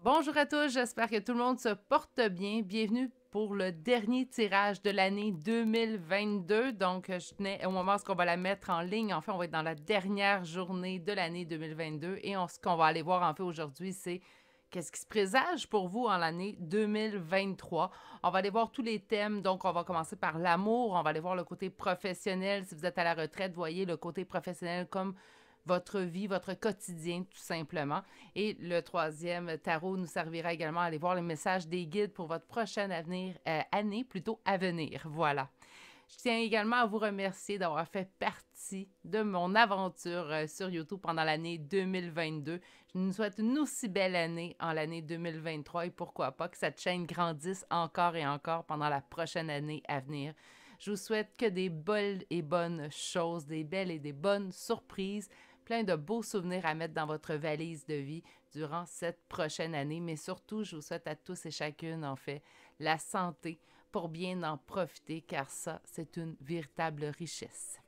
Bonjour à tous, j'espère que tout le monde se porte bien. Bienvenue pour le dernier tirage de l'année 2022. Donc, je tenais au moment où on va la mettre en ligne. En fait, on va être dans la dernière journée de l'année 2022. Et ce qu'on va aller voir en fait aujourd'hui, c'est qu'est-ce qui se présage pour vous en l'année 2023. On va aller voir tous les thèmes. Donc, on va commencer par l'amour. On va aller voir le côté professionnel. Si vous êtes à la retraite, voyez le côté professionnel comme votre vie, votre quotidien, tout simplement. Et le troisième tarot nous servira également à aller voir les messages des guides pour votre prochaine année, plutôt à venir. Voilà. Je tiens également à vous remercier d'avoir fait partie de mon aventure sur YouTube pendant l'année 2022. Je nous souhaite une aussi belle année en l'année 2023 et pourquoi pas que cette chaîne grandisse encore et encore pendant la prochaine année à venir. Je vous souhaite que des belles et bonnes choses, des belles et des bonnes surprises, plein de beaux souvenirs à mettre dans votre valise de vie durant cette prochaine année. Mais surtout, je vous souhaite à tous et chacune, en fait, la santé pour bien en profiter, car ça, c'est une véritable richesse.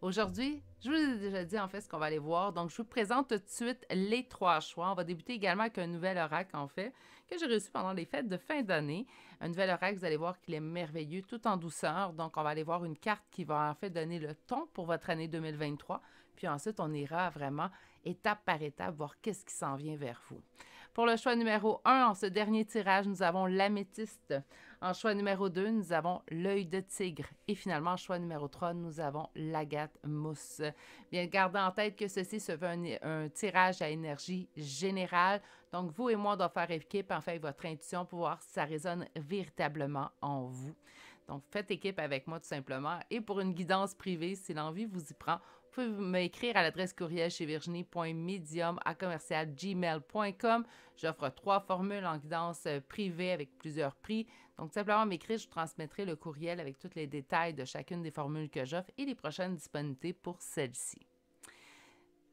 Aujourd'hui, je vous ai déjà dit en fait ce qu'on va aller voir, donc je vous présente tout de suite les trois choix. On va débuter également avec un nouvel oracle en fait, que j'ai reçu pendant les fêtes de fin d'année. Un nouvel oracle, vous allez voir qu'il est merveilleux, tout en douceur. Donc on va aller voir une carte qui va en fait donner le ton pour votre année 2023. Puis ensuite, on ira vraiment étape par étape voir qu'est-ce qui s'en vient vers vous. Pour le choix numéro 1, en ce dernier tirage, nous avons l'améthyste. En choix numéro 2, nous avons l'œil de tigre. Et finalement, en choix numéro 3, nous avons l'agate mousse. Bien, gardez en tête que ceci se veut un tirage à énergie générale. Donc, vous et moi, on doit faire équipe, en fait, votre intuition pour voir si ça résonne véritablement en vous. Donc, faites équipe avec moi tout simplement. Et pour une guidance privée, si l'envie vous y prend, vous pouvez m'écrire à l'adresse courriel chez virginie.medium@gmail.com. J'offre 3 formules en guidance privée avec plusieurs prix. Donc, simplement m'écrire, je transmettrai le courriel avec tous les détails de chacune des formules que j'offre et les prochaines disponibilités pour celle-ci.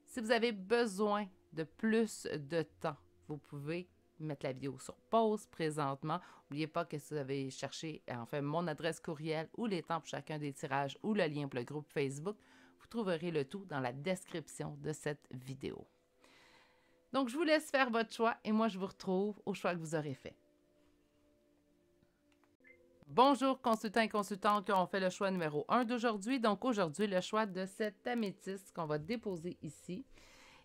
Si vous avez besoin de plus de temps, vous pouvez mettre la vidéo sur pause présentement. N'oubliez pas que si vous avez cherché en fait mon adresse courriel ou les temps pour chacun des tirages ou le lien pour le groupe Facebook, vous trouverez le tout dans la description de cette vidéo. Donc, je vous laisse faire votre choix et moi, je vous retrouve au choix que vous aurez fait. Bonjour consultants et consultantes qui ont fait le choix numéro 1 d'aujourd'hui. Donc aujourd'hui, le choix de cette améthyste qu'on va déposer ici.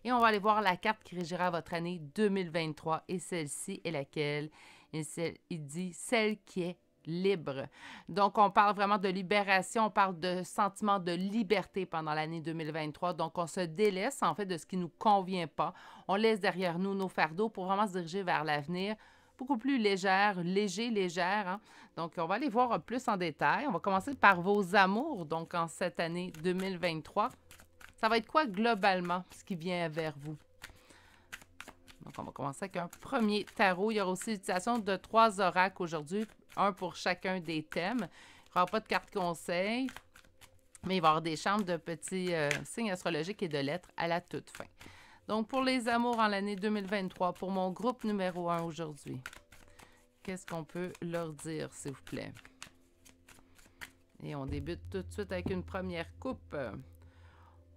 Et on va aller voir la carte qui régira votre année 2023. Et celle-ci est laquelle? Il dit celle qui est libre. Donc, on parle vraiment de libération, on parle de sentiment de liberté pendant l'année 2023. Donc, on se délaisse en fait de ce qui ne nous convient pas. On laisse derrière nous nos fardeaux pour vraiment se diriger vers l'avenir beaucoup plus légère. Hein? Donc, on va aller voir plus en détail. On va commencer par vos amours, donc en cette année 2023. Ça va être quoi globalement ce qui vient vers vous? Donc, on va commencer avec un premier tarot. Il y aura aussi l'utilisation de 3 oracles aujourd'hui, un pour chacun des thèmes. Il n'y aura pas de carte conseil, mais il va y avoir des chambres de petits signes astrologiques et de lettres à la toute fin. Donc, pour les amours en l'année 2023, pour mon groupe numéro 1 aujourd'hui, qu'est-ce qu'on peut leur dire, s'il vous plaît? Et on débute tout de suite avec une première coupe.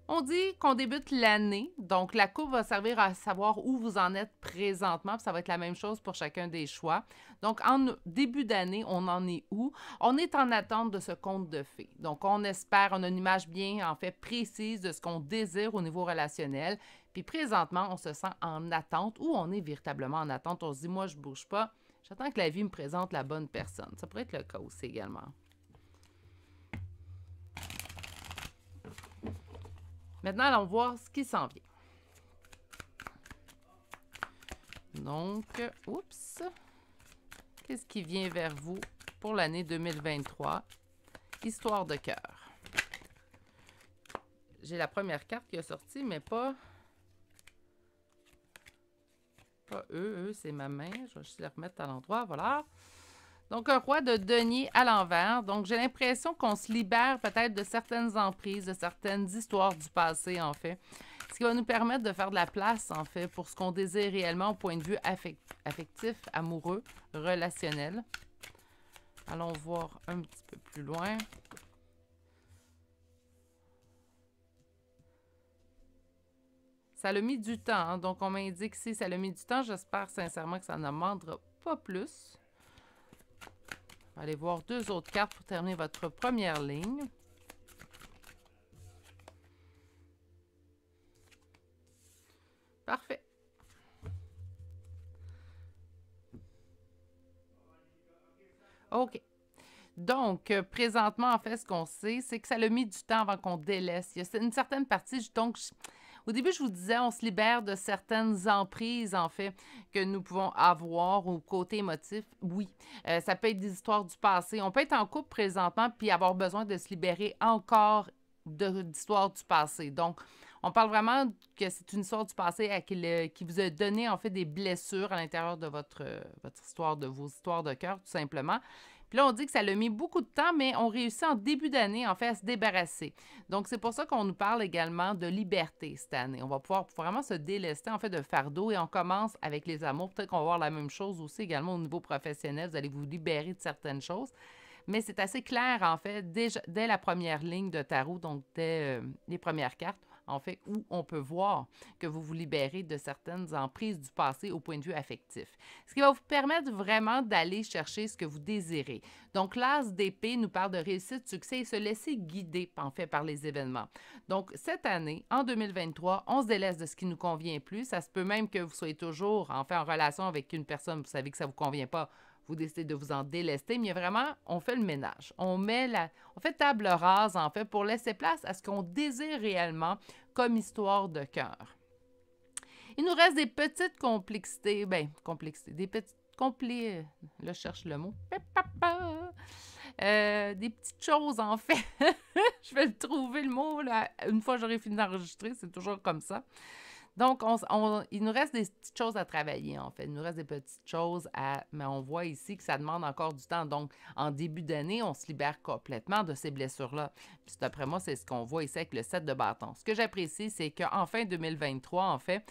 On dit qu'on débute l'année, donc la coupe va servir à savoir où vous en êtes présentement, puis ça va être la même chose pour chacun des choix. Donc, en début d'année, on en est où? On est en attente de ce conte de fées. Donc, on espère, on a une image bien, en fait, précise de ce qu'on désire au niveau relationnel. Puis présentement, on se sent en attente ou on est véritablement en attente. On se dit, moi, je bouge pas, j'attends que la vie me présente la bonne personne. Ça pourrait être le cas aussi également. Maintenant, allons voir ce qui s'en vient. Donc, oups, qu'est-ce qui vient vers vous pour l'année 2023? Histoire de cœur. J'ai la première carte qui est sortie, mais pas eux, c'est ma main. Je vais juste la remettre à l'endroit, voilà. Donc, un roi de denier à l'envers. Donc, j'ai l'impression qu'on se libère peut-être de certaines emprises, de certaines histoires du passé, en fait. Ce qui va nous permettre de faire de la place, en fait, pour ce qu'on désire réellement au point de vue affectif, amoureux, relationnel. Allons voir un petit peu plus loin. Ça a mis du temps, hein, donc on m'indique ici, ça a mis du temps. J'espère sincèrement que ça n'en demandera pas plus. On va aller voir 2 autres cartes pour terminer votre première ligne. Parfait. OK. Donc, présentement, en fait, ce qu'on sait, c'est que ça a mis du temps avant qu'on délaisse. Il y a une certaine partie, donc, au début, je vous disais, on se libère de certaines emprises, en fait, que nous pouvons avoir au côté émotif. Oui, ça peut être des histoires du passé. On peut être en couple présentement puis avoir besoin de se libérer encore d'histoires du passé. Donc, on parle vraiment que c'est une histoire du passé qui vous a donné, en fait, des blessures à l'intérieur de votre histoire, de vos histoires de cœur, tout simplement. Puis là, on dit que ça l'a mis beaucoup de temps, mais on réussit en début d'année, en fait, à se débarrasser. Donc, c'est pour ça qu'on nous parle également de liberté cette année. On va pouvoir vraiment se délester, en fait, de fardeau et on commence avec les amours. Peut-être qu'on va voir la même chose aussi également au niveau professionnel. Vous allez vous libérer de certaines choses. Mais c'est assez clair, en fait, dès la première ligne de tarot, donc dès les premières cartes, en fait, où on peut voir que vous vous libérez de certaines emprises du passé au point de vue affectif. Ce qui va vous permettre vraiment d'aller chercher ce que vous désirez. Donc, l'as d'épée nous parle de réussite, succès et se laisser guider, en fait, par les événements. Donc, cette année, en 2023, on se délaisse de ce qui ne nous convient plus. Ça se peut même que vous soyez toujours, en fait, en relation avec une personne, vous savez que ça ne vous convient pas, vous décidez de vous en délester, mais vraiment, on fait le ménage. On fait table rase, en fait, pour laisser place à ce qu'on désire réellement comme histoire de cœur. Il nous reste des petites complexités, des petites là, je cherche le mot. Des petites choses, en fait. Je vais le trouver, le mot, là, une fois que j'aurai fini d'enregistrer, c'est toujours comme ça. Donc, il nous reste des petites choses à travailler, en fait. Il nous reste des petites choses mais on voit ici que ça demande encore du temps. Donc, en début d'année, on se libère complètement de ces blessures-là. Puis, d'après moi, c'est ce qu'on voit ici avec le 7 de bâton. Ce que j'apprécie, c'est qu'en fin 2023, en fait,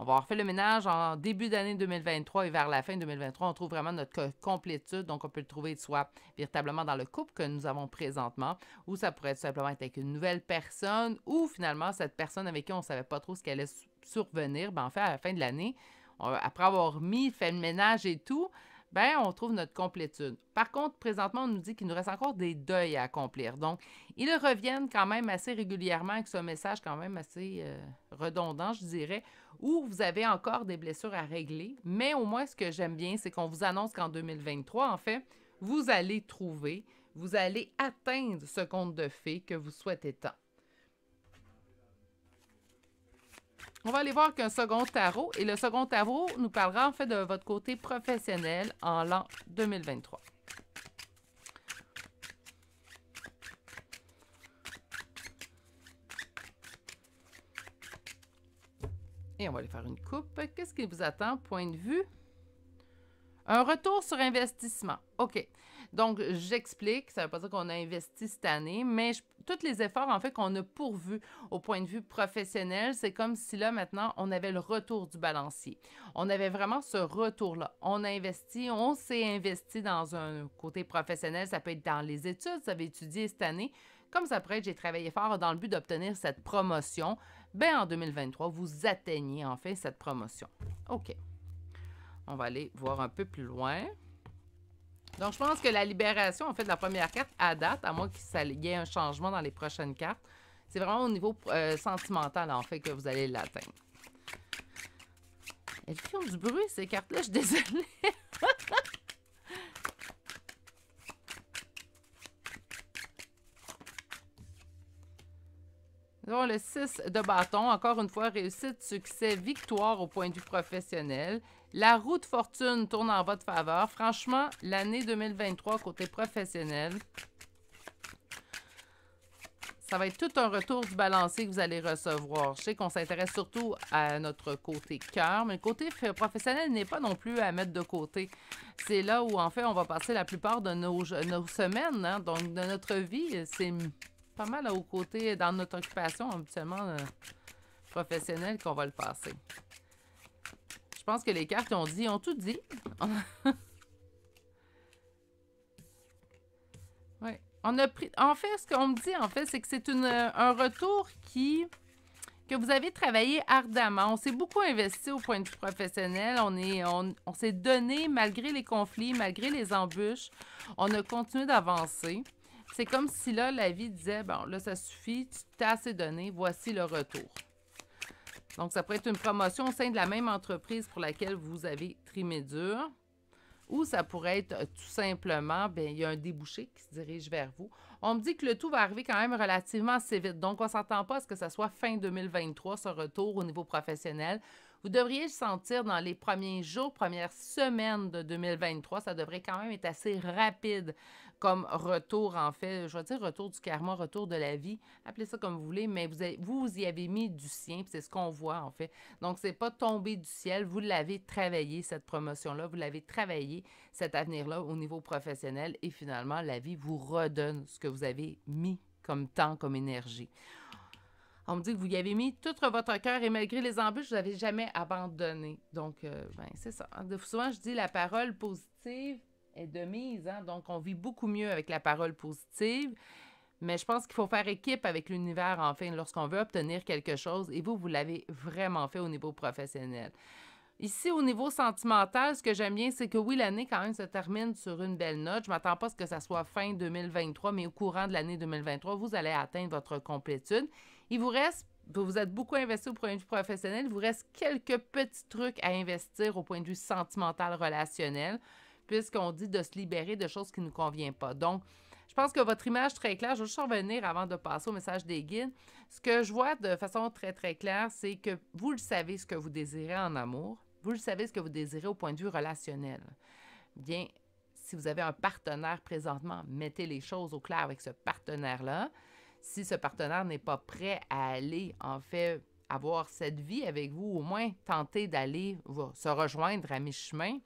on va avoir fait le ménage en début d'année 2023 et vers la fin 2023, on trouve vraiment notre complétude. Donc, on peut le trouver soit véritablement dans le couple que nous avons présentement, ou ça pourrait tout simplement être avec une nouvelle personne, ou finalement, cette personne avec qui on ne savait pas trop ce qu'elle allait survenir. En fait, à la fin de l'année, après avoir fait le ménage et tout, on trouve notre complétude. Par contre, présentement, on nous dit qu'il nous reste encore des deuils à accomplir. Donc, ils reviennent quand même assez régulièrement avec ce message quand même assez redondant, je dirais, où vous avez encore des blessures à régler. Mais au moins, ce que j'aime bien, c'est qu'on vous annonce qu'en 2023, en fait, vous allez atteindre ce conte de fées que vous souhaitez tant. On va aller voir qu'un second tarot. Et le second tarot nous parlera en fait de votre côté professionnel en l'an 2023. Et on va aller faire une coupe. Qu'est-ce qui vous attend? Point de vue. Un retour sur investissement. OK. Donc, j'explique. Ça ne veut pas dire qu'on a investi cette année, mais tous les efforts, en fait, qu'on a pourvus au point de vue professionnel, c'est comme si là, maintenant, on avait le retour du balancier. On avait vraiment ce retour-là. On a investi, on s'est investi dans un côté professionnel. Ça peut être dans les études, ça va étudier cette année. Comme ça pourrait être, j'ai travaillé fort dans le but d'obtenir cette promotion. En 2023, vous atteignez, en fait, cette promotion. OK. On va aller voir un peu plus loin. Donc, je pense que la libération, en fait, de la première carte à date, à moins qu'il y ait un changement dans les prochaines cartes, c'est vraiment au niveau sentimental, en fait, que vous allez l'atteindre. Elles font du bruit, ces cartes-là, je suis désolée. Donc, le 6 de bâton, encore une fois, réussite, succès, victoire au point de vue professionnel. La roue de fortune tourne en votre faveur. Franchement, l'année 2023, côté professionnel, ça va être tout un retour du balancier que vous allez recevoir. Je sais qu'on s'intéresse surtout à notre côté cœur, mais le côté professionnel n'est pas non plus à mettre de côté. C'est là où, en fait, on va passer la plupart de nos semaines, hein, donc de notre vie. C'est pas mal au côté, dans notre occupation habituellement professionnelle qu'on va le passer. Je pense que les cartes ont tout dit. Oui. On a pris. En fait, ce qu'on me dit, en fait, c'est que c'est un retour qui que vous avez travaillé ardemment. On s'est beaucoup investi au point de vue professionnel. On s'est donné, malgré les conflits, malgré les embûches, on a continué d'avancer. C'est comme si là, la vie disait, bon, là, ça suffit, tu t'es assez donné, voici le retour. Donc, ça pourrait être une promotion au sein de la même entreprise pour laquelle vous avez trimé dur. Ou ça pourrait être tout simplement, bien, il y a un débouché qui se dirige vers vous. On me dit que le tout va arriver quand même relativement assez vite. Donc, on ne s'entend pas à ce que ça soit fin 2023, ce retour au niveau professionnel. Vous devriez le sentir dans les premiers jours, premières semaines de 2023. Ça devrait quand même être assez rapide comme retour, en fait. Je vais dire retour du karma, retour de la vie. Appelez ça comme vous voulez, mais vous y avez mis du sien, puis c'est ce qu'on voit, en fait. Donc, c'est pas tombé du ciel. Vous l'avez travaillé, cette promotion-là. Vous l'avez travaillé, cet avenir-là, au niveau professionnel. Et finalement, la vie vous redonne ce que vous avez mis comme temps, comme énergie. On me dit que vous y avez mis tout votre cœur et malgré les embûches, vous n'avez jamais abandonné. Donc, c'est ça. Souvent, je dis la parole positive est de mise. Hein? Donc, on vit beaucoup mieux avec la parole positive. Mais je pense qu'il faut faire équipe avec l'univers, enfin, lorsqu'on veut obtenir quelque chose. Et vous l'avez vraiment fait au niveau professionnel. Ici, au niveau sentimental, ce que j'aime bien, c'est que oui, l'année quand même se termine sur une belle note. Je ne m'attends pas à ce que ça soit fin 2023, mais au courant de l'année 2023, vous allez atteindre votre complétude. Il vous reste, vous êtes beaucoup investi au point de vue professionnel, il vous reste quelques petits trucs à investir au point de vue sentimental, relationnel, puisqu'on dit de se libérer de choses qui ne nous conviennent pas. Donc, je pense que votre image très claire, je vais juste revenir avant de passer au message des guides. Ce que je vois de façon très, très claire, c'est que vous le savez ce que vous désirez en amour. Vous le savez ce que vous désirez au point de vue relationnel. Bien, si vous avez un partenaire présentement, mettez les choses au clair avec ce partenaire-là. Si ce partenaire n'est pas prêt à aller, en fait, avoir cette vie avec vous, au moins tenter d'aller se rejoindre à mi-chemin,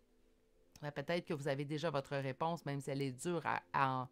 peut-être que vous avez déjà votre réponse, même si elle est dure à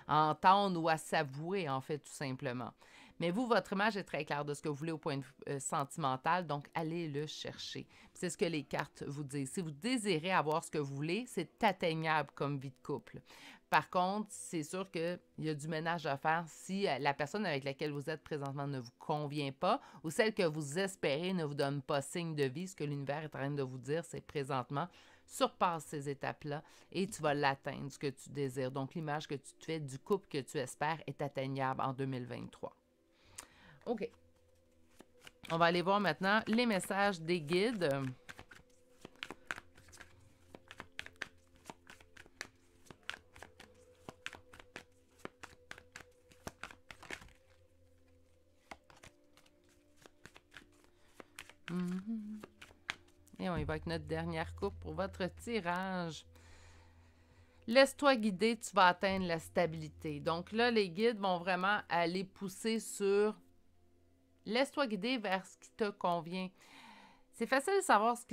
entendre ou à s'avouer, en fait, tout simplement. Mais vous, votre image est très claire de ce que vous voulez au point de vue sentimental, donc allez le chercher. C'est ce que les cartes vous disent. Si vous désirez avoir ce que vous voulez, c'est atteignable comme vie de couple. Par contre, c'est sûr qu'il y a du ménage à faire si la personne avec laquelle vous êtes présentement ne vous convient pas ou celle que vous espérez ne vous donne pas signe de vie. Ce que l'univers est en train de vous dire, c'est présentement, surpasse ces étapes-là et tu vas l'atteindre, ce que tu désires. Donc, l'image que tu te fais du couple que tu espères est atteignable en 2023. OK. On va aller voir maintenant les messages des guides. Et on y va avec notre dernière coupe pour votre tirage. Laisse-toi guider, tu vas atteindre la stabilité. Donc là, les guides vont vraiment aller pousser sur laisse-toi guider vers ce qui te convient. C'est facile de savoir si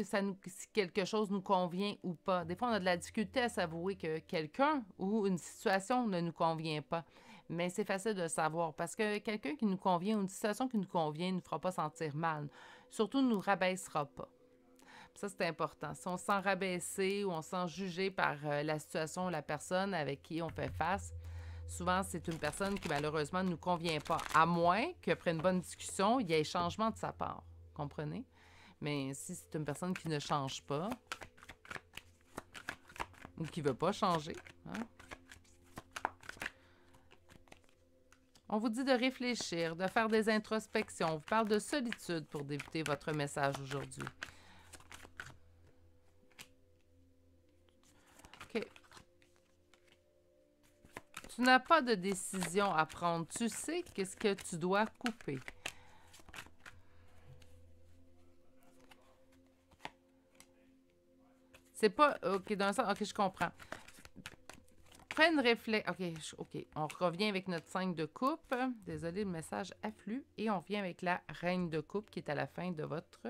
quelque chose nous convient ou pas. Des fois, on a de la difficulté à s'avouer que quelqu'un ou une situation ne nous convient pas. Mais c'est facile de le savoir parce que quelqu'un qui nous convient ou une situation qui nous convient ne nous fera pas sentir mal. Surtout, ne nous rabaissera pas. Ça, c'est important. Si on se sent rabaissé ou on se sent jugé par la situation ou la personne avec qui on fait face, souvent, c'est une personne qui, malheureusement, ne nous convient pas. À moins qu'après une bonne discussion, il y ait changement de sa part. Comprenez? Mais si c'est une personne qui ne change pas ou qui ne veut pas changer, hein? On vous dit de réfléchir, de faire des introspections. On vous parle de solitude pour débuter votre message aujourd'hui. OK. Tu n'as pas de décision à prendre. Tu sais qu'est-ce que tu dois couper. C'est pas... OK, dans le sens... OK, je comprends. Fais une réflexion. OK. On revient avec notre 5 de coupe. Désolé, le message afflue. Et on revient avec la reine de coupe qui est à la fin de votre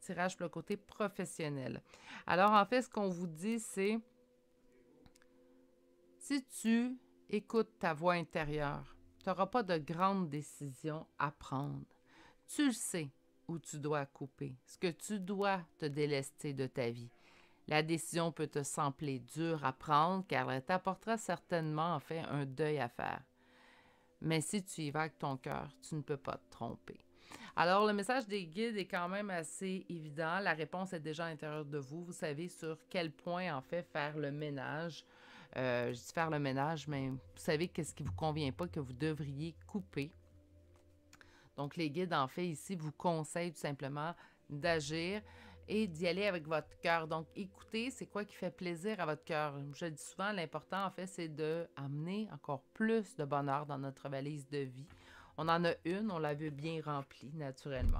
tirage pour le côté professionnel. Alors, en fait, ce qu'on vous dit, c'est... Si tu écoutes ta voix intérieure, tu n'auras pas de grandes décisions à prendre. Tu le sais où tu dois couper, ce que tu dois te délester de ta vie. La décision peut te sembler dure à prendre car elle t'apportera certainement en fait un deuil à faire. Mais si tu y vas avec ton cœur, tu ne peux pas te tromper. Alors, le message des guides est quand même assez évident. La réponse est déjà à l'intérieur de vous. Vous savez sur quel point, en fait, faire le ménage. Je dis faire le ménage, mais vous savez qu'est-ce qui ne vous convient pas, que vous devriez couper. Donc, les guides, en fait, ici, vous conseillent tout simplement d'agir et d'y aller avec votre cœur. Donc, écoutez, c'est quoi qui fait plaisir à votre cœur? Je dis souvent, l'important, en fait, c'est d'amener encore plus de bonheur dans notre valise de vie. On en a une, on la veut bien remplie, naturellement.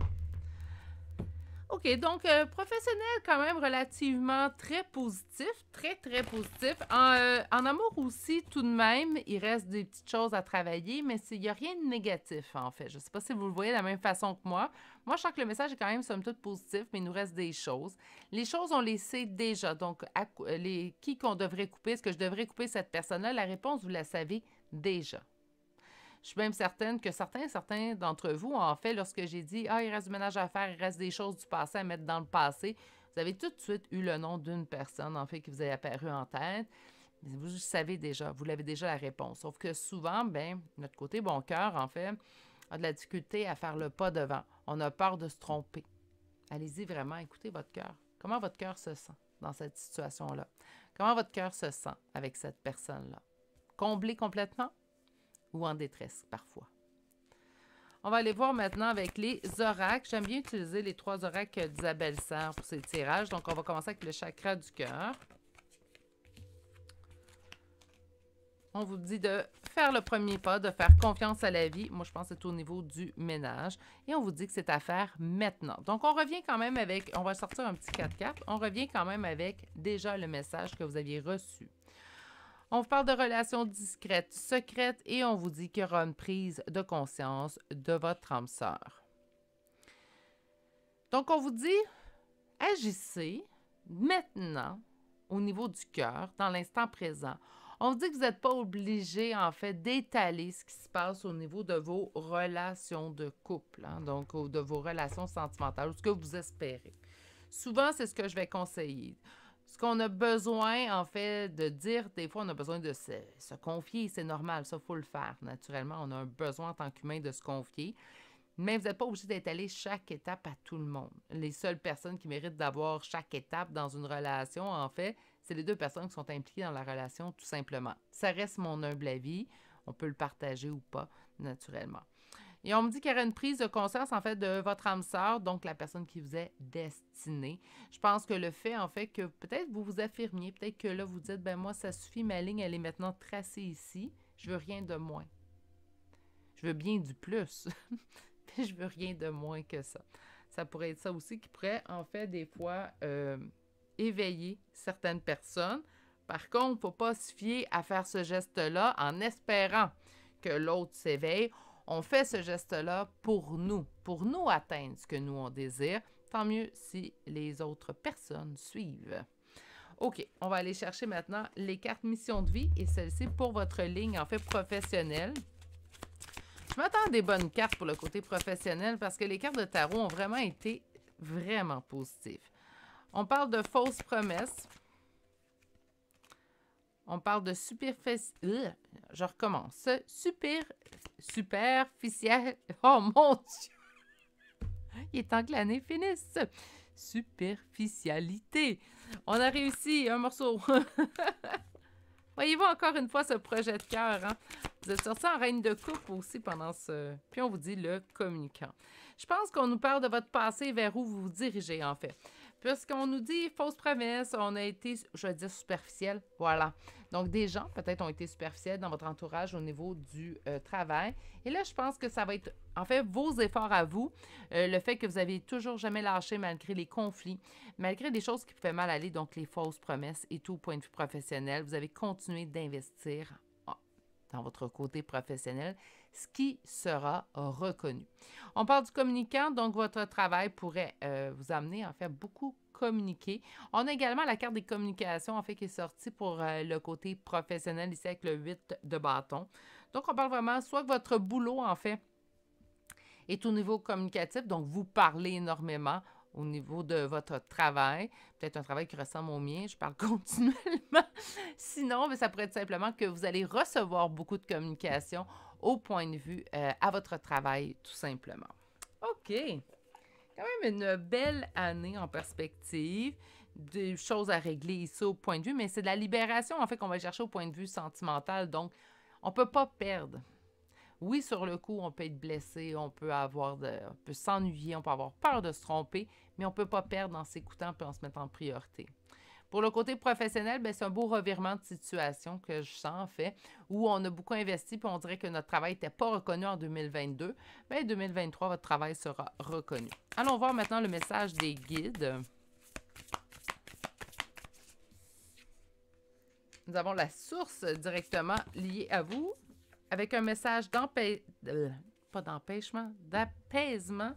OK, donc professionnel quand même relativement très positif, très, très positif. En amour aussi, tout de même, il reste des petites choses à travailler, mais il n'y a rien de négatif, en fait. Je ne sais pas si vous le voyez de la même façon que moi. Moi, je sens que le message est quand même, somme toute, positif, mais il nous reste des choses. Les choses, on les sait déjà. Donc, qui qu'on devrait couper? Est-ce que je devrais couper cette personne-là? La réponse, vous la savez déjà. Je suis même certaine que certains d'entre vous, en fait, lorsque j'ai dit « Ah, il reste du ménage à faire, il reste des choses du passé à mettre dans le passé », vous avez tout de suite eu le nom d'une personne, en fait, qui vous est apparue en tête. Vous savez déjà, vous l'avez déjà la réponse. Sauf que souvent, ben, notre côté bon cœur, en fait, a de la difficulté à faire le pas devant. On a peur de se tromper. Allez-y vraiment, écoutez votre cœur. Comment votre cœur se sent dans cette situation-là? Comment votre cœur se sent avec cette personne-là? Comblé complètement? Ou en détresse, parfois. On va aller voir maintenant avec les oracles. J'aime bien utiliser les 3 oracles d'Isabelle Serre pour ces tirages. Donc, on va commencer avec le chakra du cœur. On vous dit de faire le premier pas, de faire confiance à la vie. Moi, je pense que c'est au niveau du ménage. Et on vous dit que c'est à faire maintenant. Donc, on revient quand même avec... On va sortir un petit 4 cartes. On revient quand même avec déjà le message que vous aviez reçu. On vous parle de relations discrètes, secrètes, et on vous dit qu'il y aura une prise de conscience de votre âme sœur. Donc, on vous dit, agissez maintenant au niveau du cœur, dans l'instant présent. On vous dit que vous n'êtes pas obligé, en fait, d'étaler ce qui se passe au niveau de vos relations de couple, hein, donc de vos relations sentimentales, ou ce que vous espérez. Souvent, c'est ce que je vais conseiller. Ce qu'on a besoin, en fait, de dire, des fois, on a besoin de se confier, c'est normal, ça, il faut le faire. Naturellement, on a un besoin en tant qu'humain de se confier, mais vous n'êtes pas obligé d'étaler chaque étape à tout le monde. Les seules personnes qui méritent d'avoir chaque étape dans une relation, en fait, c'est les 2 personnes qui sont impliquées dans la relation, tout simplement. Ça reste mon humble avis, on peut le partager ou pas, naturellement. Et on me dit qu'il y aurait une prise de conscience, en fait, de votre âme sœur, donc la personne qui vous est destinée. Je pense que le fait, en fait, que peut-être vous vous affirmiez, peut-être que là, vous dites, ben moi, ça suffit, ma ligne, elle est maintenant tracée ici. Je veux rien de moins. Je veux bien du plus, mais je veux rien de moins que ça. Ça pourrait être ça aussi qui pourrait, en fait, des fois, éveiller certaines personnes. Par contre, il ne faut pas se fier à faire ce geste-là en espérant que l'autre s'éveille. On fait ce geste-là pour nous atteindre ce que nous, on désire. Tant mieux si les autres personnes suivent. OK, on va aller chercher maintenant les cartes mission de vie et celle-ci pour votre ligne, en fait, professionnelle. Je m'attends à des bonnes cartes pour le côté professionnel parce que les cartes de tarot ont vraiment été vraiment positives. On parle de fausses promesses. On parle de je recommence. Superficiel. Oh mon Dieu! Il est temps que l'année finisse. Superficialité. On a réussi un morceau. Voyez-vous encore une fois ce projet de cœur. Hein? Vous êtes sorti en reine de coupe aussi pendant ce... Puis on vous dit le communicant. Je pense qu'on nous parle de votre passé vers où vous vous dirigez en fait. Puisqu'on nous dit fausse promesse, on a été, je vais dire, superficiel. Voilà. Donc, des gens, peut-être, ont été superficiels dans votre entourage au niveau du travail. Et là, je pense que ça va être, en fait, vos efforts à vous. Le fait que vous avez toujours jamais lâché malgré les conflits, malgré des choses qui pouvaient mal aller, donc les fausses promesses et tout au point de vue professionnel. Vous avez continué d'investir dans votre côté professionnel, ce qui sera reconnu. On parle du communicant, donc votre travail pourrait vous amener, en fait, beaucoup communiquer. On a également la carte des communications, en fait, qui est sortie pour le côté professionnel, ici avec le 8 de bâton. Donc, on parle vraiment soit que votre boulot, en fait, est au niveau communicatif, donc vous parlez énormément au niveau de votre travail, peut-être un travail qui ressemble au mien, je parle continuellement. Sinon, ça pourrait être simplement que vous allez recevoir beaucoup de communication au point de vue à votre travail, tout simplement. OK. Quand même une belle année en perspective. Des choses à régler ici au point de vue, mais c'est de la libération, en fait, qu'on va chercher au point de vue sentimental. Donc, on peut pas perdre. Oui, sur le coup, on peut être blessé, on peut on peut s'ennuyer, on peut avoir peur de se tromper, mais on peut pas perdre en s'écoutant et en se mettant en priorité. Pour le côté professionnel, c'est un beau revirement de situation que je sens, en fait, où on a beaucoup investi puis on dirait que notre travail n'était pas reconnu en 2022. Bien, 2023, votre travail sera reconnu. Allons voir maintenant le message des guides. Nous avons la source directement liée à vous avec un message pas d'empêchement, d'apaisement.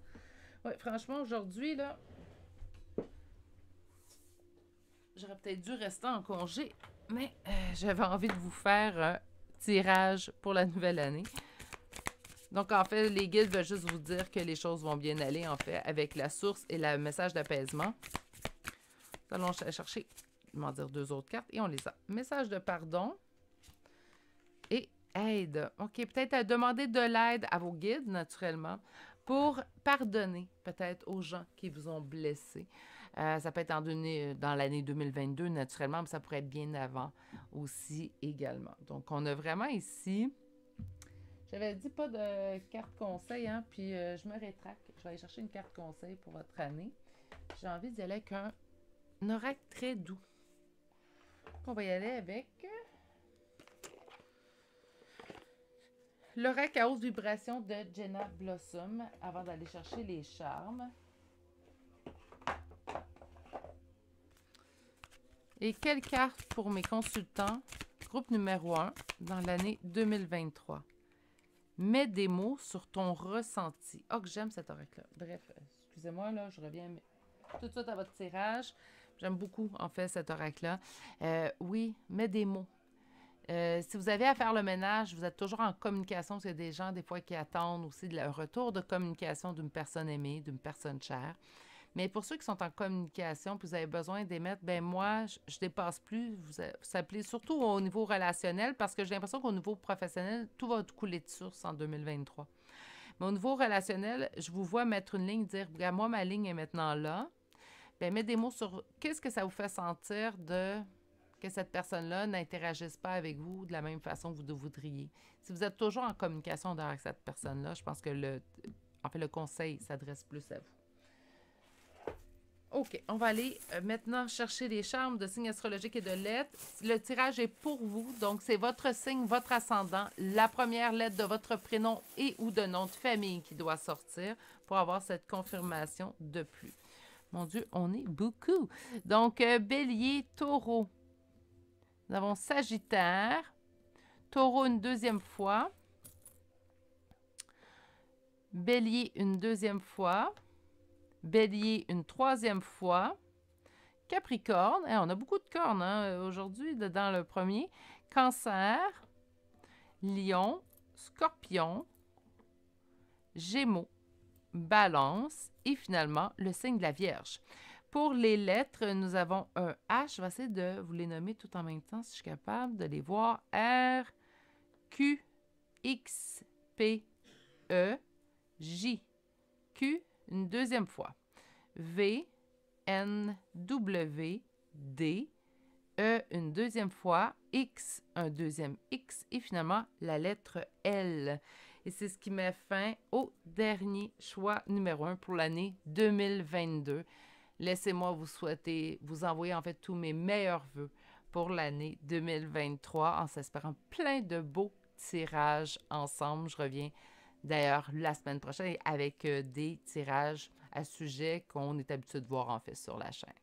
Oui, franchement, aujourd'hui, là, j'aurais peut-être dû rester en congé, mais j'avais envie de vous faire un tirage pour la nouvelle année. Donc, en fait, les guides veulent juste vous dire que les choses vont bien aller, en fait, avec la source et le message d'apaisement. Nous allons chercher, comment dire, 2 autres cartes et on les a. Message de pardon et aide. OK, peut-être à demander de l'aide à vos guides, naturellement, pour pardonner peut-être aux gens qui vous ont blessé. Ça peut être dans l'année 2022, naturellement, mais ça pourrait être bien avant aussi également. Donc, on a vraiment ici... J'avais dit pas de carte conseil, hein, puis je me rétracte. Je vais aller chercher une carte conseil pour votre année. J'ai envie d'y aller avec un oracle très doux. On va y aller avec l'oracle à haute vibration de Jenna Blossom avant d'aller chercher les charmes. Et quelle carte pour mes consultants, groupe numéro 1, dans l'année 2023? Mets des mots sur ton ressenti. Oh, que j'aime cet oracle-là. Bref, excusez-moi, là, je reviens tout de suite à votre tirage. J'aime beaucoup, en fait, cet oracle-là. Oui, mets des mots. Si vous avez à faire le ménage, vous êtes toujours en communication, parce qu'il y a des gens, des fois, qui attendent aussi le retour de communication d'une personne aimée, d'une personne chère. Mais pour ceux qui sont en communication, puis vous avez besoin d'émettre, moi, je dépasse plus. Vous appelez surtout au niveau relationnel, parce que j'ai l'impression qu'au niveau professionnel, tout va couler de source en 2023. Mais au niveau relationnel, je vous vois mettre une ligne, dire, regarde, moi, ma ligne est maintenant là. Mettez des mots sur qu'est-ce que ça vous fait sentir que cette personne-là n'interagisse pas avec vous de la même façon que vous voudriez. Si vous êtes toujours en communication avec cette personne-là, je pense que le conseil s'adresse plus à vous. OK, on va aller maintenant chercher les charmes de signes astrologiques et de lettres. Le tirage est pour vous, donc c'est votre signe, votre ascendant, la première lettre de votre prénom et ou de nom de famille qui doit sortir pour avoir cette confirmation de plus. Mon Dieu, on est beaucoup. Donc, Bélier, Taureau. Nous avons Sagittaire, Taureau une deuxième fois, Bélier une deuxième fois, Bélier une troisième fois, Capricorne, on a beaucoup de cornes aujourd'hui dans le premier, Cancer, Lion, Scorpion, Gémeaux, Balance et finalement le signe de la Vierge. Pour les lettres, nous avons un H. Je vais essayer de vous les nommer tout en même temps si je suis capable de les voir. R, Q, X, P, E, J. Q, une deuxième fois. V, N, W, D, E, une deuxième fois. X, un deuxième X. Et finalement, la lettre L. Et c'est ce qui met fin au dernier choix numéro 1 pour l'année 2022. Laissez-moi vous envoyer en fait tous mes meilleurs vœux pour l'année 2023 en s'espérant plein de beaux tirages ensemble. Je reviens d'ailleurs la semaine prochaine avec des tirages à sujet qu'on est habitué de voir en fait sur la chaîne.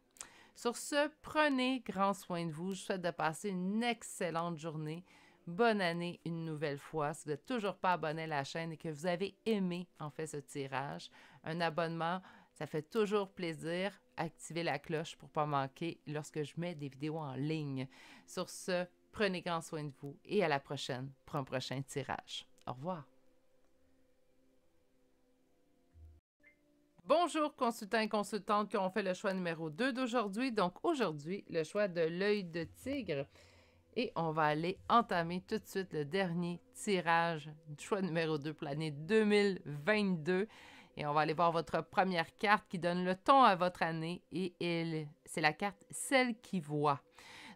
Sur ce, prenez grand soin de vous. Je vous souhaite de passer une excellente journée. Bonne année une nouvelle fois. Si vous n'êtes toujours pas abonné à la chaîne et que vous avez aimé en fait ce tirage, un abonnement, ça fait toujours plaisir. Activez la cloche pour ne pas manquer lorsque je mets des vidéos en ligne. Sur ce, prenez grand soin de vous et à la prochaine pour un prochain tirage. Au revoir. Bonjour consultants et consultantes qui ont fait le choix numéro 2 d'aujourd'hui. Donc aujourd'hui, le choix de l'œil de tigre. Et on va aller entamer tout de suite le dernier tirage du choix numéro 2 pour l'année 2022. Et on va aller voir votre première carte qui donne le ton à votre année. Et c'est la carte « Celle qui voit ».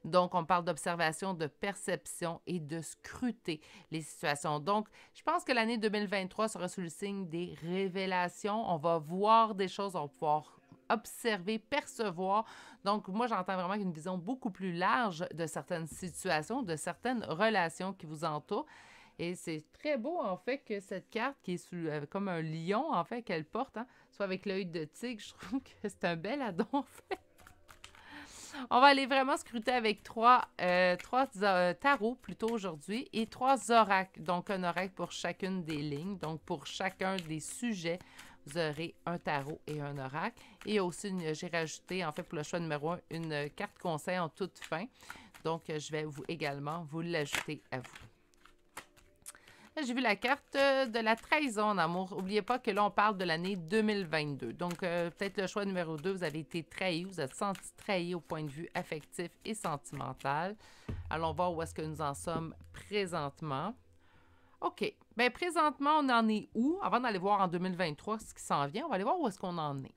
Donc, on parle d'observation, de perception et de scruter les situations. Donc, je pense que l'année 2023 sera sous le signe des révélations. On va voir des choses, on va pouvoir observer, percevoir. Donc, moi, j'entends vraiment une vision beaucoup plus large de certaines situations, de certaines relations qui vous entourent. Et c'est très beau, en fait, que cette carte qui est comme un lion, en fait, qu'elle porte, hein, soit avec l'œil de tigre. Je trouve que c'est un bel addon, en fait. On va aller vraiment scruter avec trois tarots plutôt aujourd'hui et 3 oracles. Donc, un oracle pour chacune des lignes. Donc, pour chacun des sujets, vous aurez un tarot et un oracle. Et aussi, j'ai rajouté, en fait, pour le choix numéro 1, une carte conseil en toute fin. Donc, je vais également vous l'ajouter à vous. Là, j'ai vu la carte de la trahison en amour. N'oubliez pas que là, on parle de l'année 2022. Donc, peut-être le choix numéro 2, vous avez été trahi, vous êtes senti trahi au point de vue affectif et sentimental. Allons voir où est-ce que nous en sommes présentement. OK. Bien, présentement, on en est où? Avant d'aller voir en 2023 ce qui s'en vient, on va aller voir où est-ce qu'on en est.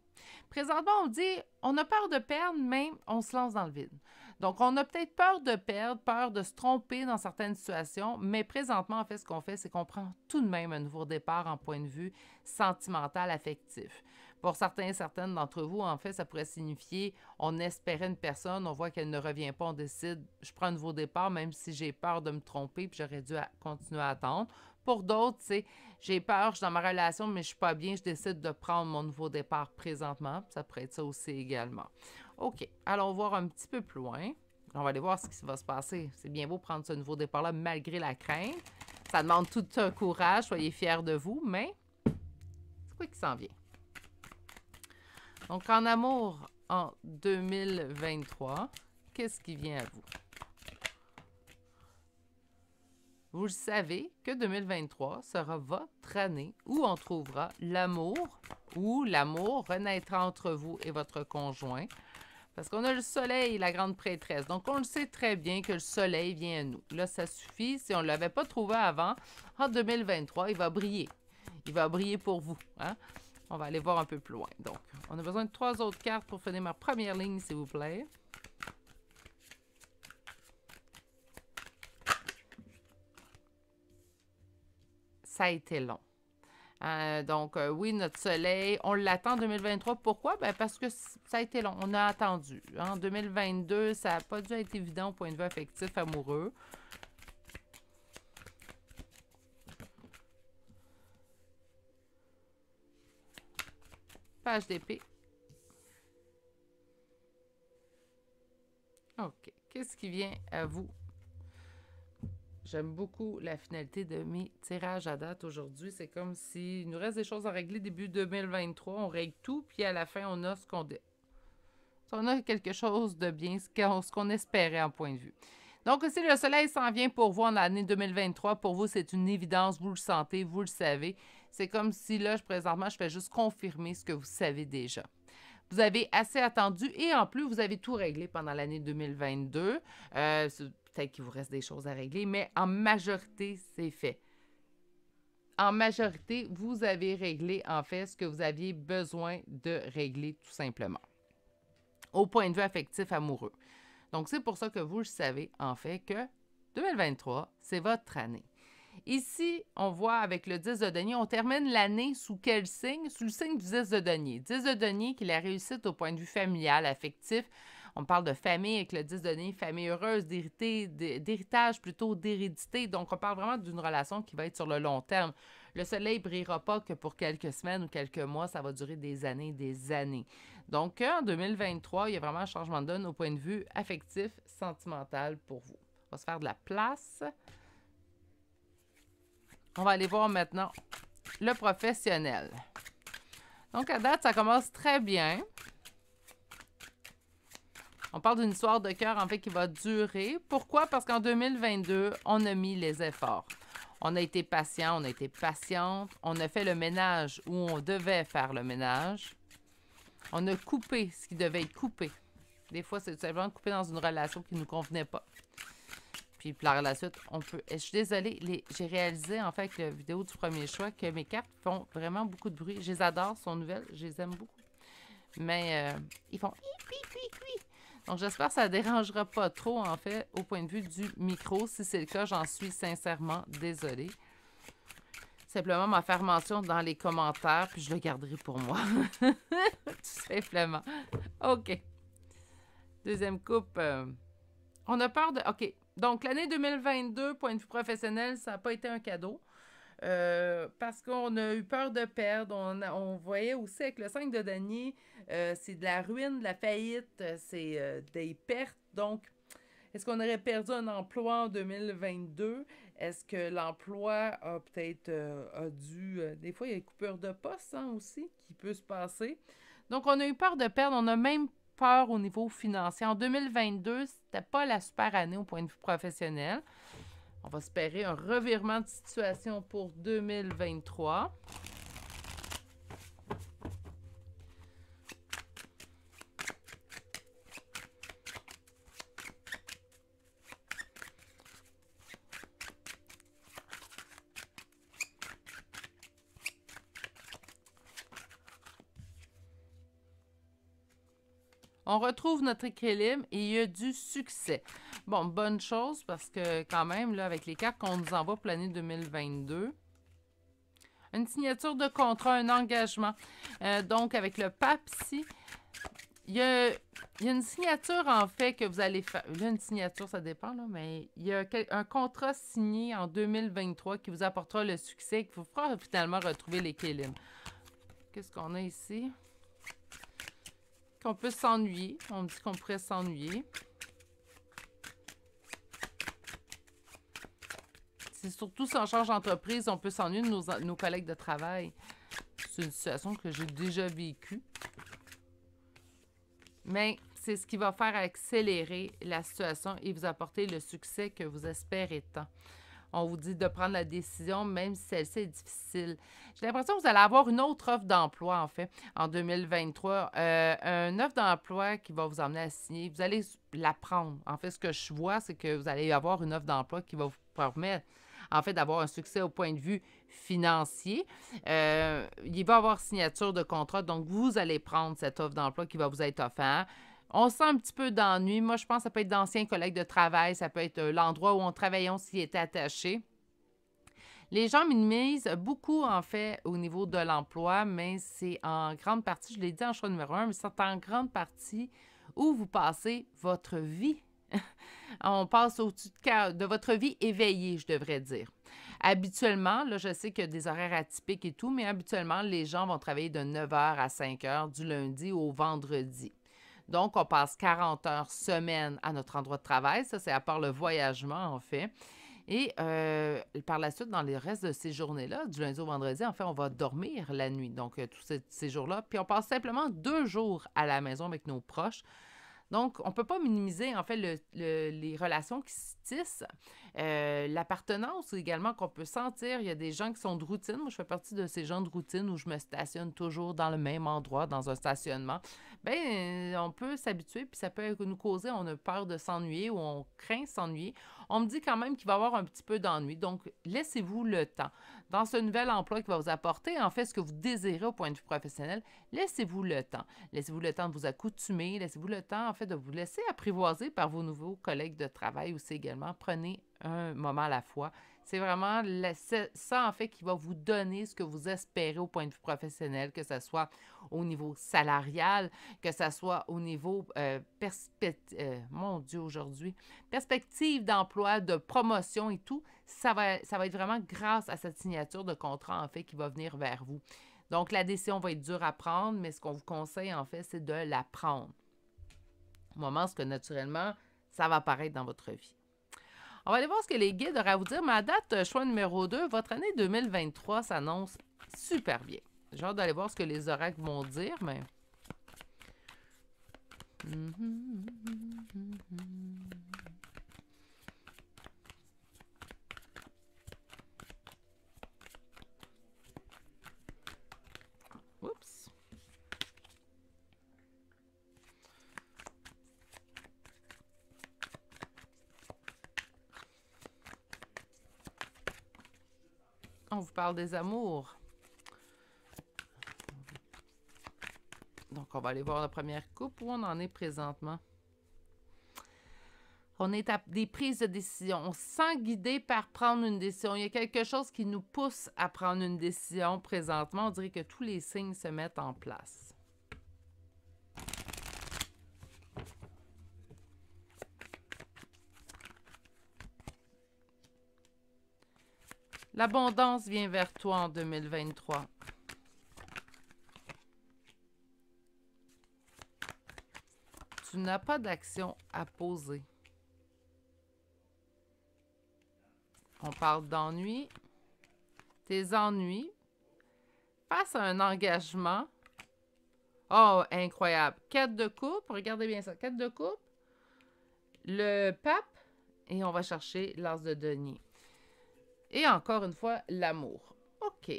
Présentement, on dit, on a peur de perdre, mais on se lance dans le vide. Donc, on a peut-être peur de perdre, peur de se tromper dans certaines situations, mais présentement, en fait, ce qu'on fait, c'est qu'on prend tout de même un nouveau départ en point de vue sentimental, affectif. Pour certains et certaines d'entre vous, en fait, ça pourrait signifier on espérait une personne, on voit qu'elle ne revient pas, on décide, je prends un nouveau départ, même si j'ai peur de me tromper, puis j'aurais dû continuer à attendre. Pour d'autres, c'est j'ai peur, je suis dans ma relation, mais je suis pas bien, je décide de prendre mon nouveau départ présentement. Ça pourrait être ça aussi également. OK, allons voir un petit peu plus loin. On va aller voir ce qui va se passer. C'est bien beau prendre ce nouveau départ-là malgré la crainte. Ça demande tout un courage, soyez fiers de vous, mais c'est quoi qui s'en vient? Donc, en amour, en 2023, qu'est-ce qui vient à vous? Vous le savez que 2023 sera votre année où on trouvera l'amour, où l'amour renaîtra entre vous et votre conjoint. Parce qu'on a le soleil, la grande prêtresse. Donc, on le sait très bien que le soleil vient à nous. Là, ça suffit. Si on ne l'avait pas trouvé avant, en 2023, il va briller. Il va briller pour vous. Hein? On va aller voir un peu plus loin. Donc, on a besoin de 3 autres cartes pour finir ma première ligne, s'il vous plaît. Ça a été long. Donc, oui, notre soleil, on l'attend en 2023. Pourquoi? Bien, parce que ça a été long. On a attendu. En 2022, ça n'a pas dû être évident au point de vue affectif, amoureux. Page d'épée. OK. Qu'est-ce qui vient à vous? J'aime beaucoup la finalité de mes tirages à date aujourd'hui. C'est comme s'il nous reste des choses à régler début 2023. On règle tout, puis à la fin, on a ce qu'on... On a quelque chose de bien, ce qu'on espérait en point de vue. Donc, si le soleil s'en vient pour vous en l'année 2023, pour vous, c'est une évidence. Vous le sentez, vous le savez. C'est comme si là, présentement, je fais juste confirmer ce que vous savez déjà. Vous avez assez attendu et en plus, vous avez tout réglé pendant l'année 2022. Peut-être qu'il vous reste des choses à régler, mais en majorité, c'est fait. En majorité, vous avez réglé, en fait, ce que vous aviez besoin de régler, tout simplement. Au point de vue affectif amoureux. Donc, c'est pour ça que vous le savez, en fait, que 2023, c'est votre année. Ici, on voit avec le 10 de denier, on termine l'année sous quel signe? Sous le signe du 10 de denier. 10 de denier qui est la réussite au point de vue familial, affectif. On parle de famille avec le 10 de denier, famille heureuse, d'héritage plutôt, d'hérédité. Donc, on parle vraiment d'une relation qui va être sur le long terme. Le soleil ne brillera pas que pour quelques semaines ou quelques mois, ça va durer des années et des années. Donc, en 2023, il y a vraiment un changement de donne au point de vue affectif, sentimental pour vous. On va se faire de la place. On va aller voir maintenant le professionnel. Donc, à date, ça commence très bien. On parle d'une histoire de cœur, en fait, qui va durer. Pourquoi? Parce qu'en 2022, on a mis les efforts. On a été patient, on a été patiente. On a fait le ménage où on devait faire le ménage. On a coupé ce qui devait être coupé. Des fois, c'est tout simplement coupé dans une relation qui ne nous convenait pas. Puis par la suite, on peut... Je suis désolée, j'ai réalisé en fait avec la vidéo du premier choix que mes cartes font vraiment beaucoup de bruit. Je les adore, sont nouvelles, je les aime beaucoup. Mais ils font... Donc j'espère que ça ne dérangera pas trop en fait au point de vue du micro. Si c'est le cas, j'en suis sincèrement désolée. Simplement m'en faire mention dans les commentaires, puis je le garderai pour moi. Tout simplement. OK. Deuxième coupe. On a peur de... OK. Donc, l'année 2022, point de vue professionnel, ça n'a pas été un cadeau. Parce qu'on a eu peur de perdre. On voyait aussi avec le 5 de denier, c'est de la ruine, de la faillite, c'est des pertes. Donc, est-ce qu'on aurait perdu un emploi en 2022? Est-ce que l'emploi a peut-être dû... des fois, il y a des coupures de poste aussi qui peut se passer. Donc, on a eu peur de perdre. On a même peur au niveau financier. En 2022, c'était pas la super année au point de vue professionnel. On va espérer un revirement de situation pour 2023. On retrouve notre équilibre et il y a du succès. Bon, bonne chose parce que quand même, là, avec les cartes qu'on nous envoie pour l'année 2022, une signature de contrat, un engagement. Donc, avec le pape ici, il y a une signature en fait que vous allez faire. Là, une signature, ça dépend, là, mais il y a un contrat signé en 2023 qui vous apportera le succès et qui vous fera finalement retrouver l'équilibre. Qu'est-ce qu'on a ici? Qu'on peut s'ennuyer. On dit qu'on pourrait s'ennuyer. C'est surtout si on change d'entreprise, on peut s'ennuyer de nos collègues de travail. C'est une situation que j'ai déjà vécue. Mais c'est ce qui va faire accélérer la situation et vous apporter le succès que vous espérez tant. On vous dit de prendre la décision, même si celle-ci est difficile. J'ai l'impression que vous allez avoir une autre offre d'emploi, en fait, en 2023. Une offre d'emploi qui va vous emmener à signer. Vous allez la prendre. En fait, ce que je vois, c'est que vous allez avoir une offre d'emploi qui va vous permettre, en fait, d'avoir un succès au point de vue financier. Il va y avoir signature de contrat. Donc, vous allez prendre cette offre d'emploi qui va vous être offerte. On sent un petit peu d'ennui. Moi, je pense que ça peut être d'anciens collègues de travail, ça peut être l'endroit où on travaillait, on s'y était attaché. Les gens minimisent beaucoup, en fait, au niveau de l'emploi, mais c'est en grande partie, je l'ai dit en choix numéro 1, mais c'est en grande partie où vous passez votre vie. On passe au-dessus de votre vie éveillée, je devrais dire. Habituellement, là, je sais qu'il y a des horaires atypiques et tout, mais habituellement, les gens vont travailler de 9 h à 5 h du lundi au vendredi. Donc, on passe 40 heures semaine à notre endroit de travail. Ça, c'est à part le voyagement, en fait. Et par la suite, dans le reste de ces journées-là, du lundi au vendredi, en fait, on va dormir la nuit. Donc, tous ces jours-là. Puis, on passe simplement 2 jours à la maison avec nos proches. Donc, on ne peut pas minimiser, en fait, les relations qui se tissent. L'appartenance également qu'on peut sentir. Il y a des gens qui sont de routine. Moi, je fais partie de ces gens de routine où je me stationne toujours dans le même endroit, dans un stationnement. Bien, on peut s'habituer, puis ça peut nous causer, on a peur de s'ennuyer ou on craint s'ennuyer. On me dit quand même qu'il va y avoir un petit peu d'ennui. Donc, laissez-vous le temps. Dans ce nouvel emploi qui va vous apporter, en fait, ce que vous désirez au point de vue professionnel, laissez-vous le temps. Laissez-vous le temps de vous accoutumer. Laissez-vous le temps, en fait, de vous laisser apprivoiser par vos nouveaux collègues de travail aussi également. Prenez un moment à la fois. C'est vraiment ça, en fait, qui va vous donner ce que vous espérez au point de vue professionnel, que ce soit au niveau salarial, que ce soit au niveau, mon Dieu, aujourd'hui, perspective d'emploi, de promotion et tout. Ça va être vraiment grâce à cette signature de contrat, en fait, qui va venir vers vous. Donc, la décision va être dure à prendre, mais ce qu'on vous conseille, en fait, c'est de la prendre. Au moment où, naturellement, ça va apparaître dans votre vie. On va aller voir ce que les guides auraient à vous dire. Mais à date, choix numéro 2, votre année 2023 s'annonce super bien. J'ai hâte d'aller voir ce que les oracles vont dire, mais... Oups. On vous parle des amours. Donc, on va aller voir la première coupe où on en est présentement. On est à des prises de décision. On se sent guidé par prendre une décision. Il y a quelque chose qui nous pousse à prendre une décision présentement. On dirait que tous les signes se mettent en place. L'abondance vient vers toi en 2023. Tu n'as pas d'action à poser. On parle d'ennui. Tes ennuis face à un engagement. Oh, incroyable. 4 de coupe. Regardez bien ça. 4 de coupe. Le pape. Et on va chercher l'as de denier. Et encore une fois, l'amour. OK.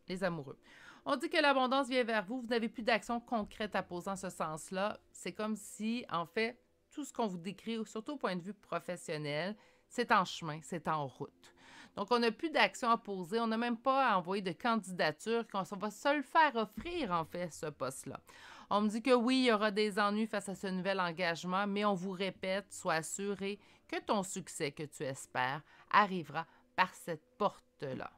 Les amoureux. On dit que l'abondance vient vers vous. Vous n'avez plus d'action concrète à poser en ce sens-là. C'est comme si, en fait, tout ce qu'on vous décrit, surtout au point de vue professionnel, c'est en chemin, c'est en route. Donc, on n'a plus d'action à poser. On n'a même pas à envoyer de candidature. On va se le faire offrir, en fait, ce poste-là. On me dit que oui, il y aura des ennuis face à ce nouvel engagement, mais on vous répète, sois assuré que ton succès que tu espères arrivera par cette porte-là.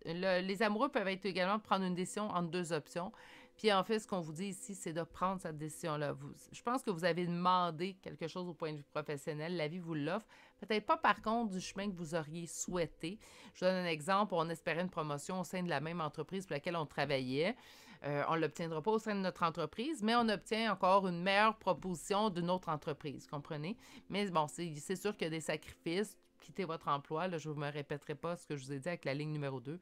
Les amoureux peuvent être également prendre une décision entre 2 options. Puis en fait, ce qu'on vous dit ici, c'est de prendre cette décision-là. Je pense que vous avez demandé quelque chose au point de vue professionnel. La vie vous l'offre. Peut-être pas par contre du chemin que vous auriez souhaité. Je vous donne un exemple. On espérait une promotion au sein de la même entreprise pour laquelle on travaillait. On ne l'obtiendra pas au sein de notre entreprise, mais on obtient encore une meilleure proposition d'une autre entreprise, comprenez? Mais bon, c'est sûr qu'il y a des sacrifices. Quitter votre emploi, là, je ne me répéterai pas ce que je vous ai dit avec la ligne numéro 2,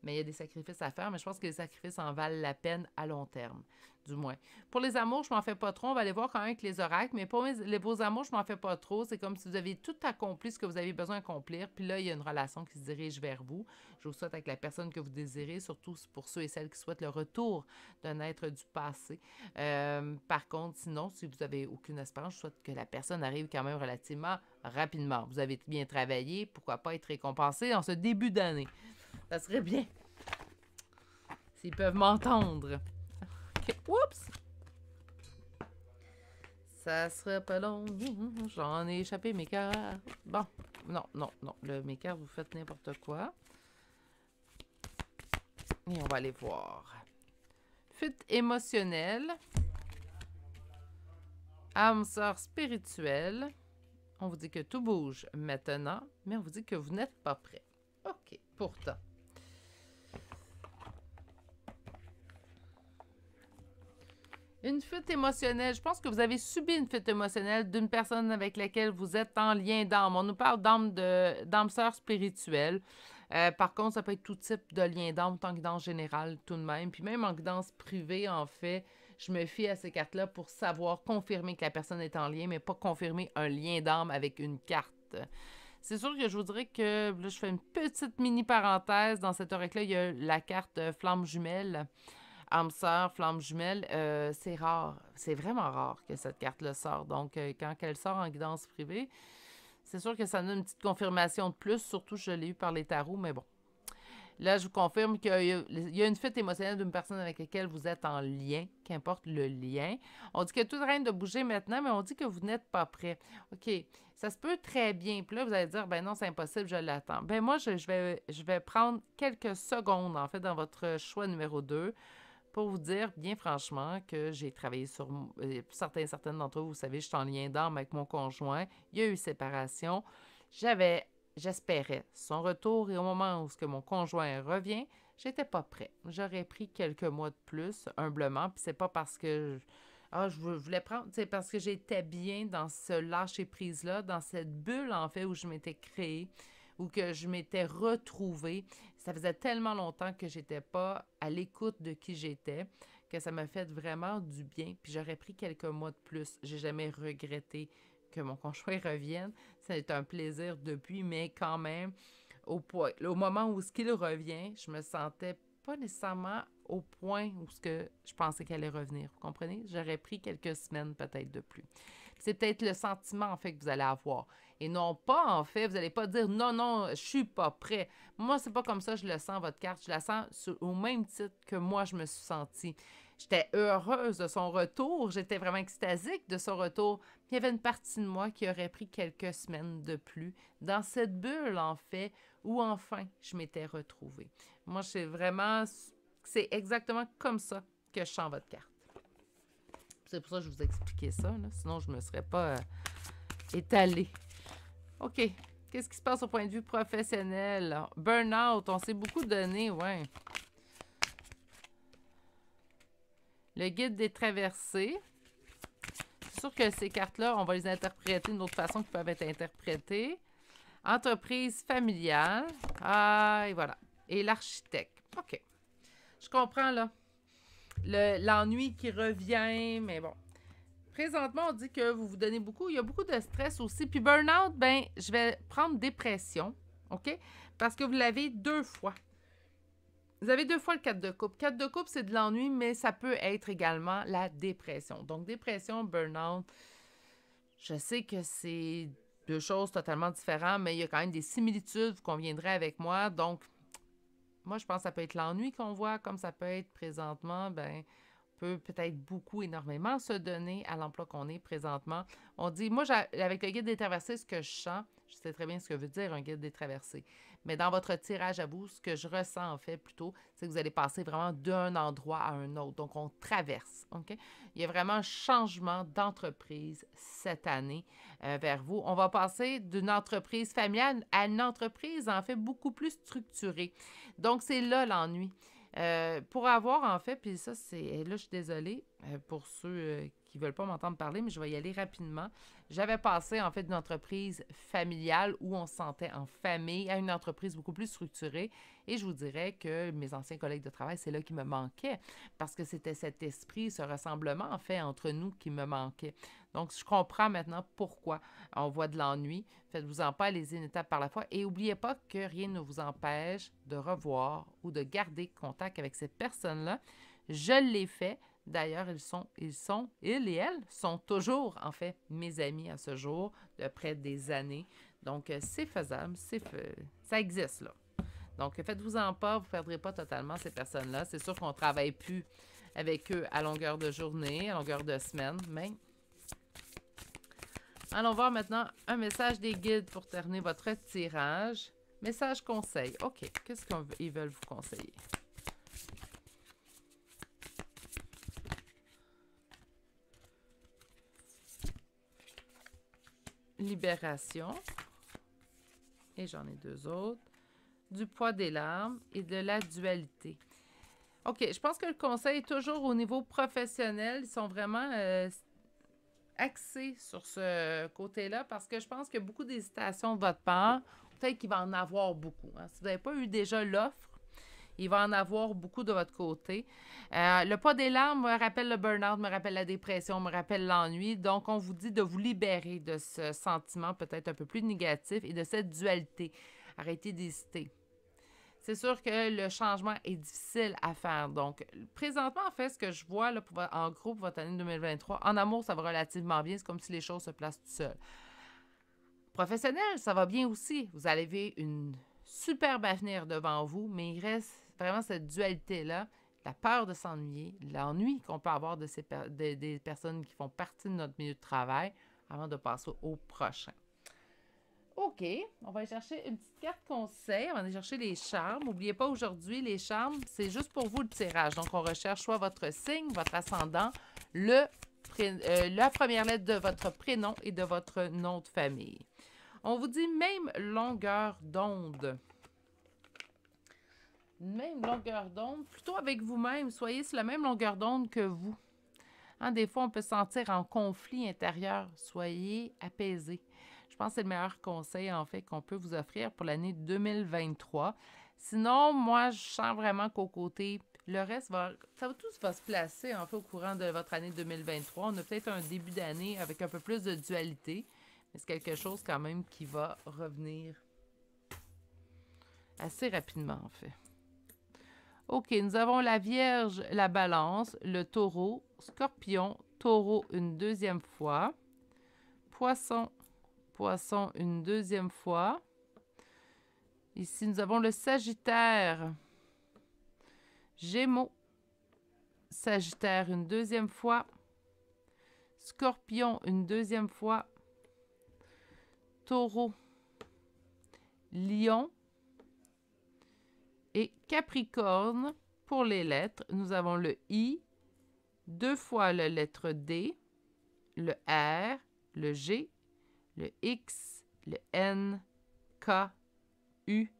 mais il y a des sacrifices à faire, mais je pense que les sacrifices en valent la peine à long terme, du moins. Pour les amours, je m'en fais pas trop, on va aller voir quand même avec les oracles, mais pour vos amours, je m'en fais pas trop, c'est comme si vous avez tout accompli ce que vous avez besoin d'accomplir, puis là, il y a une relation qui se dirige vers vous. Je vous souhaite avec la personne que vous désirez, surtout pour ceux et celles qui souhaitent le retour d'un être du passé. Par contre, sinon, si vous n'avez aucune espérance, je souhaite que la personne arrive quand même relativement rapidement. Vous avez bien travaillé, pourquoi pas être récompensé en ce début d'année? Ça serait bien. S'ils peuvent m'entendre. Okay. Oups! Ça serait pas long. J'en ai échappé mes cartes. Bon. Non. Mes cartes, vous faites n'importe quoi. Et on va aller voir. Fuite émotionnelle. Âme sœur spirituelle. On vous dit que tout bouge maintenant, mais on vous dit que vous n'êtes pas prêt. OK, pourtant. Une fuite émotionnelle. Je pense que vous avez subi une fuite émotionnelle d'une personne avec laquelle vous êtes en lien d'âme. On nous parle d'âme sœur spirituelle. Par contre, ça peut être tout type de lien d'âme, tant que dans général tout de même. Puis même en guidance privée, en fait, je me fie à ces cartes-là pour savoir confirmer que la personne est en lien, mais pas confirmer un lien d'âme avec une carte. C'est sûr que je vous dirais que, là, je fais une petite mini-parenthèse. Dans cet oracle-là, il y a la carte Flamme jumelle. Âme sœur, flamme jumelle, c'est rare. C'est vraiment rare que cette carte-là sort. Donc, quand elle sort en guidance privée, c'est sûr que ça donne une petite confirmation de plus. Surtout, je l'ai eu par les tarots, mais bon. Là, je vous confirme qu'il y a une fuite émotionnelle d'une personne avec laquelle vous êtes en lien, qu'importe le lien. On dit que tout est en train de bouger maintenant, mais on dit que vous n'êtes pas prêt. OK, ça se peut très bien. Puis là, vous allez dire, ben non, c'est impossible, je l'attends. Ben moi, je vais prendre quelques secondes, en fait, dans votre choix numéro 2, pour vous dire, bien franchement, que j'ai travaillé sur... certaines d'entre vous, vous savez, je suis en lien d'âme avec mon conjoint. Il y a eu séparation. J'espérais son retour et au moment où mon conjoint revient, j'étais pas prêt. J'aurais pris quelques mois de plus, humblement, puis c'est pas parce que... je voulais prendre... C'est parce que j'étais bien dans ce lâcher-prise-là, dans cette bulle, en fait, où je m'étais créée, où que je m'étais retrouvée. Ça faisait tellement longtemps que j'étais pas à l'écoute de qui j'étais que ça m'a fait vraiment du bien. Puis j'aurais pris quelques mois de plus. J'ai jamais regretté que mon conjoint revienne. Ça a été un plaisir depuis, mais quand même, au moment où il revient, je me sentais pas nécessairement au point où je pensais qu'elle allait revenir. Vous comprenez? J'aurais pris quelques semaines peut-être de plus. C'est peut-être le sentiment, en fait, que vous allez avoir. Et non pas, en fait, vous n'allez pas dire non, non, je suis pas prêt. Moi, c'est pas comme ça, je le sens, votre carte. Je la sens au même titre que moi, je me suis sentie. J'étais heureuse de son retour. J'étais vraiment extasique de son retour. Il y avait une partie de moi qui aurait pris quelques semaines de plus dans cette bulle, en fait, où enfin je m'étais retrouvée. Moi, c'est exactement comme ça que je sens votre carte. C'est pour ça que je vous ai expliqué ça, là. Sinon je ne me serais pas étalée. OK. Qu'est-ce qui se passe au point de vue professionnel? Burnout, on s'est beaucoup donné, ouais. Le guide des traversées. C'est sûr que ces cartes-là, on va les interpréter d'une autre façon qui peuvent être interprétées. Entreprise familiale. Ah, et voilà. Et l'architecte. OK. Je comprends, là. L'ennui qui revient, mais bon. Présentement, on dit que vous vous donnez beaucoup. Il y a beaucoup de stress aussi. Puis burn-out, ben, je vais prendre dépression, OK? Parce que vous l'avez 2 fois. Vous avez 2 fois le 4 de coupe. 4 de coupe, c'est de l'ennui, mais ça peut être également la dépression. Donc, dépression, burn-out, je sais que c'est 2 choses totalement différentes, mais il y a quand même des similitudes. Vous conviendrez avec moi. Donc, moi, je pense que ça peut être l'ennui qu'on voit, comme ça peut être présentement, ben peut peut-être beaucoup, énormément se donner à l'emploi qu'on est présentement. On dit, moi, avec le guide des traversées, ce que je sens, je sais très bien ce que veut dire un guide des traversées, mais dans votre tirage à vous, ce que je ressens en fait plutôt, c'est que vous allez passer vraiment d'un endroit à un autre. Donc, on traverse, OK? Il y a vraiment un changement d'entreprise cette année vers vous. On va passer d'une entreprise familiale à une entreprise, en fait, beaucoup plus structurée. Donc, c'est là l'ennui. Pour avoir, en fait, puis ça, c'est... Là, je suis désolée pour ceux qui ne veulent pas m'entendre parler, mais je vais y aller rapidement. J'avais passé, en fait, d'une entreprise familiale où on se sentait en famille à une entreprise beaucoup plus structurée. Et je vous dirais que mes anciens collègues de travail, c'est là qui me manquait parce que c'était cet esprit, ce rassemblement, en fait, entre nous qui me manquait. Donc, je comprends maintenant pourquoi on voit de l'ennui. Faites-vous-en pas, allez-y une étape par la fois. Et n'oubliez pas que rien ne vous empêche de revoir ou de garder contact avec ces personnes-là. Je l'ai fait. D'ailleurs, ils et elles sont toujours, en fait, mes amis à ce jour, de près des années. Donc, c'est faisable, ça existe, là. Donc, faites-vous-en pas, vous ne perdrez pas totalement ces personnes-là. C'est sûr qu'on ne travaille plus avec eux à longueur de journée, à longueur de semaine, mais... Allons voir maintenant un message des guides pour terminer votre tirage. Message conseil. OK, qu'est-ce qu'ils veulent vous conseiller? Libération. Et j'en ai 2 autres. Du poids des larmes et de la dualité. OK, je pense que le conseil est toujours au niveau professionnel. Ils sont vraiment axés sur ce côté-là parce que je pense qu'il y a beaucoup d'hésitation de votre part. Peut-être qu'il va en avoir beaucoup. Hein. Si vous n'avez pas eu déjà l'offre, il va en avoir beaucoup de votre côté. Le poids des larmes me rappelle le burn-out, me rappelle la dépression, me rappelle l'ennui. Donc, on vous dit de vous libérer de ce sentiment peut-être un peu plus négatif et de cette dualité. Arrêtez d'hésiter. C'est sûr que le changement est difficile à faire. Donc, présentement, en fait, ce que je vois là, en gros pour votre année 2023, en amour, ça va relativement bien. C'est comme si les choses se placent tout seules. Professionnel, ça va bien aussi. Vous avez une superbe avenir devant vous, mais il reste vraiment cette dualité-là, la peur de s'ennuyer, l'ennui qu'on peut avoir des personnes qui font partie de notre milieu de travail avant de passer au prochain. OK, on va aller chercher une petite carte conseil. On va aller chercher les charmes. N'oubliez pas, aujourd'hui, les charmes, c'est juste pour vous le tirage. Donc, on recherche soit votre signe, votre ascendant, la première lettre de votre prénom et de votre nom de famille. On vous dit même longueur d'onde. Même longueur d'onde, plutôt avec vous-même. Soyez sur la même longueur d'onde que vous. Hein, des fois, on peut se sentir en conflit intérieur. Soyez apaisés. Je pense que c'est le meilleur conseil, en fait, qu'on peut vous offrir pour l'année 2023. Sinon, moi, je sens vraiment qu'au côté, le reste tout va se placer, en fait, au courant de votre année 2023. On a peut-être un début d'année avec un peu plus de dualité, mais c'est quelque chose quand même qui va revenir assez rapidement, en fait. OK, nous avons la Vierge, la Balance, le Taureau, Scorpion, Taureau une deuxième fois, Poisson. Poisson une deuxième fois. Ici, nous avons le Sagittaire. Gémeaux. Sagittaire une deuxième fois. Scorpion une deuxième fois. Taureau. Lion. Et Capricorne. Pour les lettres, nous avons le I, 2 fois la lettre D, le R, le G, le X, le N, K, U,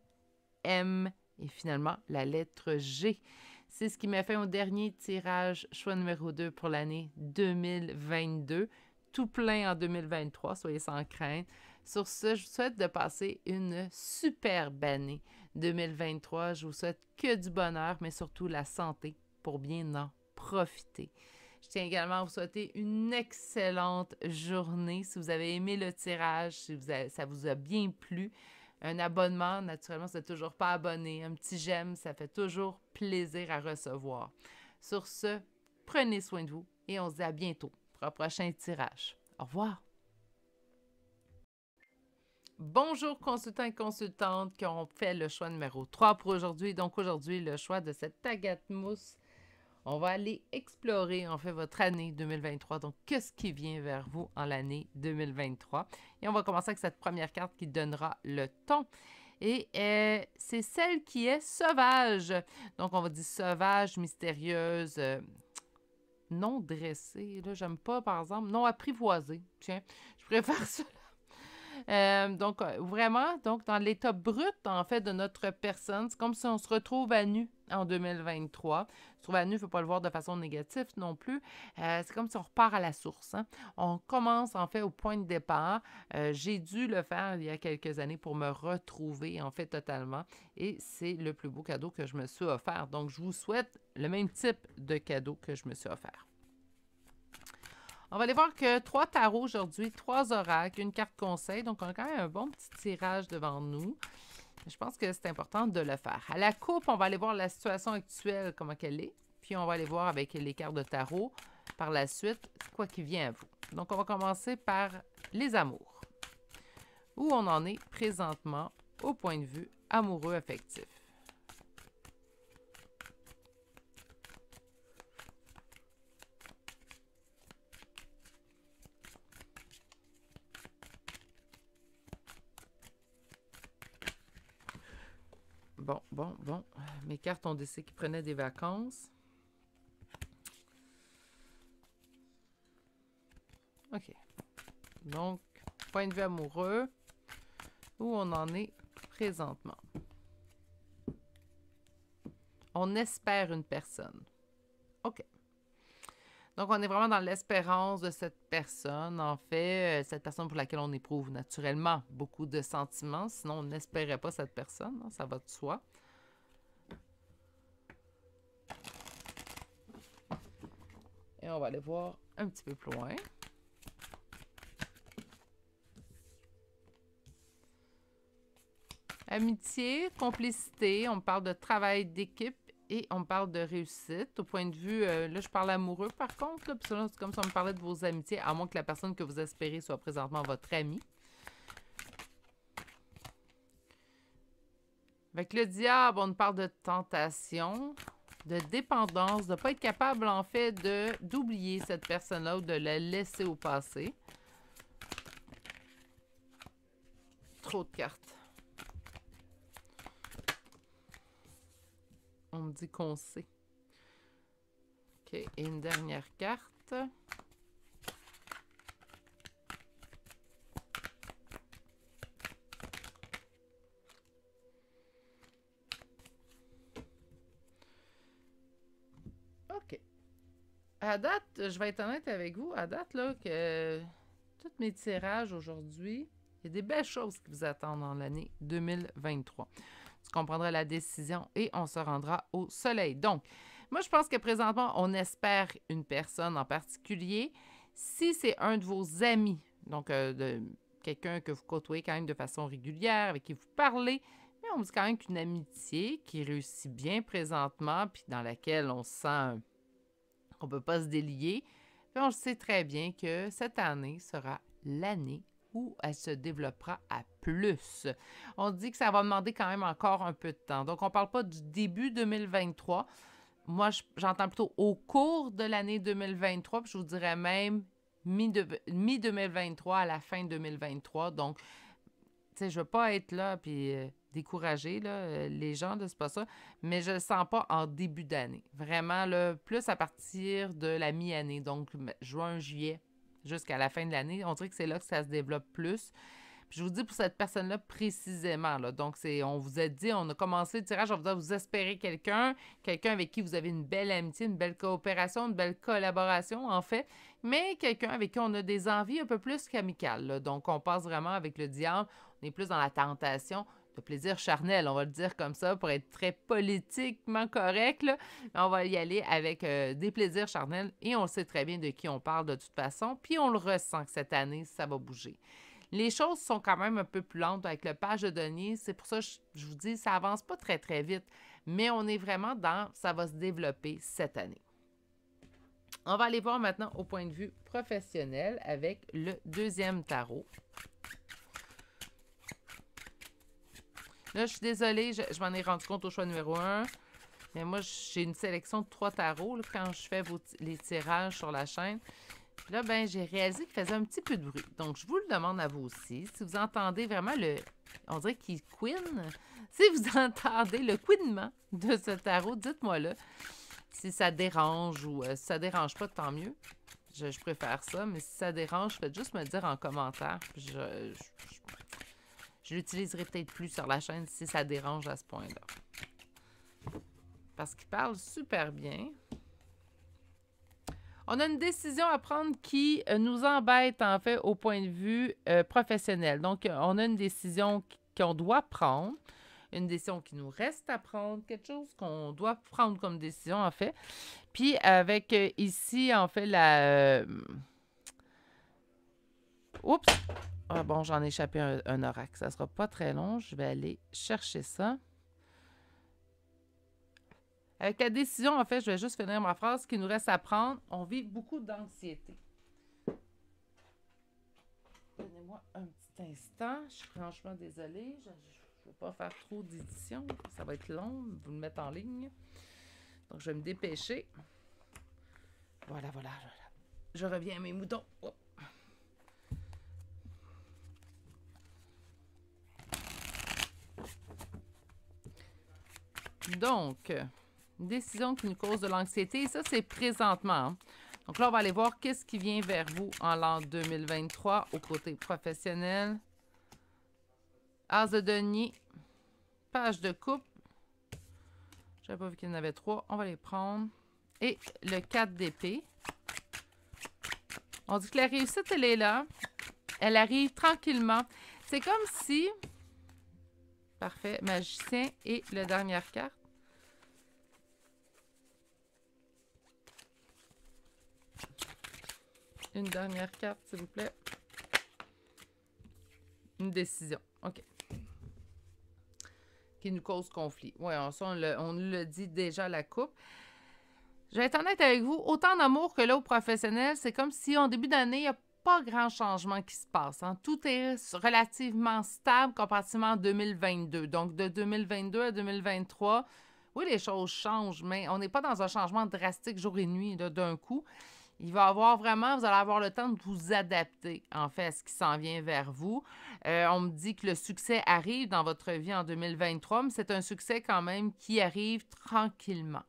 M et finalement la lettre G. C'est ce qui m'a fait au dernier tirage choix numéro 2 pour l'année 2022. Tout plein en 2023, soyez sans crainte. Sur ce, je vous souhaite de passer une superbe année 2023. Je vous souhaite que du bonheur, mais surtout la santé pour bien en profiter. Je tiens également à vous souhaiter une excellente journée. Si vous avez aimé le tirage, si ça vous a bien plu, un abonnement, naturellement, si vous n'êtes toujours pas abonné, un petit j'aime, ça fait toujours plaisir à recevoir. Sur ce, prenez soin de vous et on se dit à bientôt pour un prochain tirage. Au revoir! Bonjour consultants et consultantes qui ont fait le choix numéro 3 pour aujourd'hui. Donc aujourd'hui, le choix de cette agate mousse. On va aller explorer en fait votre année 2023. Donc, qu'est-ce qui vient vers vous en l'année 2023? Et on va commencer avec cette première carte qui donnera le ton. Et c'est celle qui est sauvage. Donc, on va dire sauvage, mystérieuse, non dressée. Là, j'aime pas, par exemple, non apprivoisée. Tiens, je préfère ça. Donc, vraiment, donc dans l'état brut, en fait, de notre personne, c'est comme si on se retrouve à nu en 2023. Se trouver à nu, il ne faut pas le voir de façon négative non plus. C'est comme si on repart à la source. Hein? On commence, en fait, au point de départ. J'ai dû le faire il y a quelques années pour me retrouver, en fait, totalement. Et c'est le plus beau cadeau que je me suis offert. Donc, je vous souhaite le même type de cadeau que je me suis offert. On va aller voir que 3 tarots aujourd'hui, 3 oracles, une carte conseil. Donc, on a quand même un bon petit tirage devant nous. Je pense que c'est important de le faire. À la coupe, on va aller voir la situation actuelle, comment qu'elle est. Puis, on va aller voir avec les cartes de tarot, par la suite, quoi qui vient à vous. Donc, on va commencer par les amours. Où on en est présentement au point de vue amoureux affectif. Bon. Mes cartes ont décidé qu'ils prenaient des vacances. OK. Donc, point de vue amoureux, où on en est présentement. On espère une personne. OK. Donc, on est vraiment dans l'espérance de cette personne. En fait, cette personne pour laquelle on éprouve naturellement beaucoup de sentiments. Sinon, on n'espérait pas cette personne. Hein, ça va de soi. Et on va aller voir un petit peu plus loin. Amitié, complicité, on parle de travail d'équipe et on parle de réussite. Au point de vue, là, je parle amoureux par contre, là, puis là, c'est comme si on me parlait de vos amitiés, à moins que la personne que vous espérez soit présentement votre ami. Avec le diable, on parle de tentation, de dépendance, de ne pas être capable, en fait, d'oublier cette personne-là ou de la laisser au passé. Trop de cartes. On me dit qu'on sait. OK, et une dernière carte. OK. À date, je vais être honnête avec vous, à date, là, que tous mes tirages aujourd'hui, il y a des belles choses qui vous attendent dans l'année 2023. Tu comprendras la décision et on se rendra au soleil. Donc, moi, je pense que présentement, on espère une personne en particulier. Si c'est un de vos amis, donc de quelqu'un que vous côtoyez quand même de façon régulière, avec qui vous parlez, mais on dit quand même qu'une amitié qui réussit bien présentement, puis dans laquelle on sent qu'on ne peut pas se délier, puis on sait très bien que cette année sera l'année où elle se développera à plus. On dit que ça va demander quand même encore un peu de temps. Donc, on ne parle pas du début 2023. Moi, j'entends plutôt au cours de l'année 2023, puis je vous dirais même mi-2023 à la fin 2023. Donc, tu sais, je ne veux pas être là puis décourager là, les gens, c'est pas ça, mais je ne le sens pas en début d'année. Vraiment, là, plus à partir de la mi-année, donc juin, juillet, jusqu'à la fin de l'année, on dirait que c'est là que ça se développe plus. Puis je vous dis pour cette personne-là précisément, là, donc on vous a dit, on a commencé le tirage, on vous espérez quelqu'un avec qui vous avez une belle amitié, une belle coopération, une belle collaboration en fait, mais quelqu'un avec qui on a des envies un peu plus qu'amicales, là. Donc on passe vraiment avec le diable, on est plus dans la tentation de plaisir charnel, on va le dire comme ça pour être très politiquement correct, là. On va y aller avec des plaisirs charnels et on sait très bien de qui on parle de toute façon, puis on le ressent que cette année, ça va bouger. Les choses sont quand même un peu plus lentes avec le page de denier. C'est pour ça que je vous dis, ça avance pas très, très vite. Mais on est vraiment dans, ça va se développer cette année. On va aller voir maintenant au point de vue professionnel avec le deuxième tarot. Là, je suis désolée, je m'en ai rendu compte au choix numéro 1. Mais moi, j'ai une sélection de 3 tarots là, quand je fais les tirages sur la chaîne. Puis là, ben, j'ai réalisé qu'il faisait un petit peu de bruit. Donc, je vous le demande à vous aussi. Si vous entendez vraiment on dirait qu'il couine. Si vous entendez le couinement de ce tarot, dites-moi là. Si ça dérange ou si ça dérange pas, tant mieux. Je préfère ça. Mais si ça dérange, faites juste me dire en commentaire. Je l'utiliserai peut-être plus sur la chaîne si ça dérange à ce point-là. Parce qu'il parle super bien. On a une décision à prendre qui nous embête, en fait, au point de vue professionnel. Donc, on a une décision qu'on doit prendre, une décision qui nous reste à prendre, quelque chose qu'on doit prendre comme décision, en fait. Puis, avec ici, en fait, Oups! Ah bon, j'en ai échappé un oracle. Ça ne sera pas très long. Je vais aller chercher ça. Avec la décision, en fait, je vais juste finir ma phrase. Ce qui nous reste à prendre, on vit beaucoup d'anxiété. Donnez-moi un petit instant. Je suis franchement désolée. Je ne veux pas faire trop d'édition. Ça va être long. Vous le mettez en ligne. Donc, je vais me dépêcher. Voilà. Je reviens à mes moutons. Oh. Donc, une décision qui nous cause de l'anxiété, ça, c'est présentement. Hein. Donc là, on va aller voir qu'est-ce qui vient vers vous en l'an 2023 au côté professionnel. As de denier, page de coupe. Je n'avais pas vu qu'il y en avait 3. On va les prendre. Et le 4 d'épée. On dit que la réussite, elle est là. Elle arrive tranquillement. C'est comme si... Parfait. Magicien et la dernière carte. Une dernière carte, s'il vous plaît. Une décision. OK. Qui nous cause conflit. Oui, ça, on le dit déjà à la coupe. Je vais être honnête avec vous. Autant en amour que là, au professionnel, c'est comme si, en début d'année, il n'y a pas grand changement qui se passe. Hein. Tout est relativement stable comparativement à 2022. Donc, de 2022 à 2023, oui, les choses changent, mais on n'est pas dans un changement drastique jour et nuit d'un coup. Il va avoir vraiment, vous allez avoir le temps de vous adapter, en fait, à ce qui s'en vient vers vous. On me dit que le succès arrive dans votre vie en 2023, mais c'est un succès quand même qui arrive tranquillement.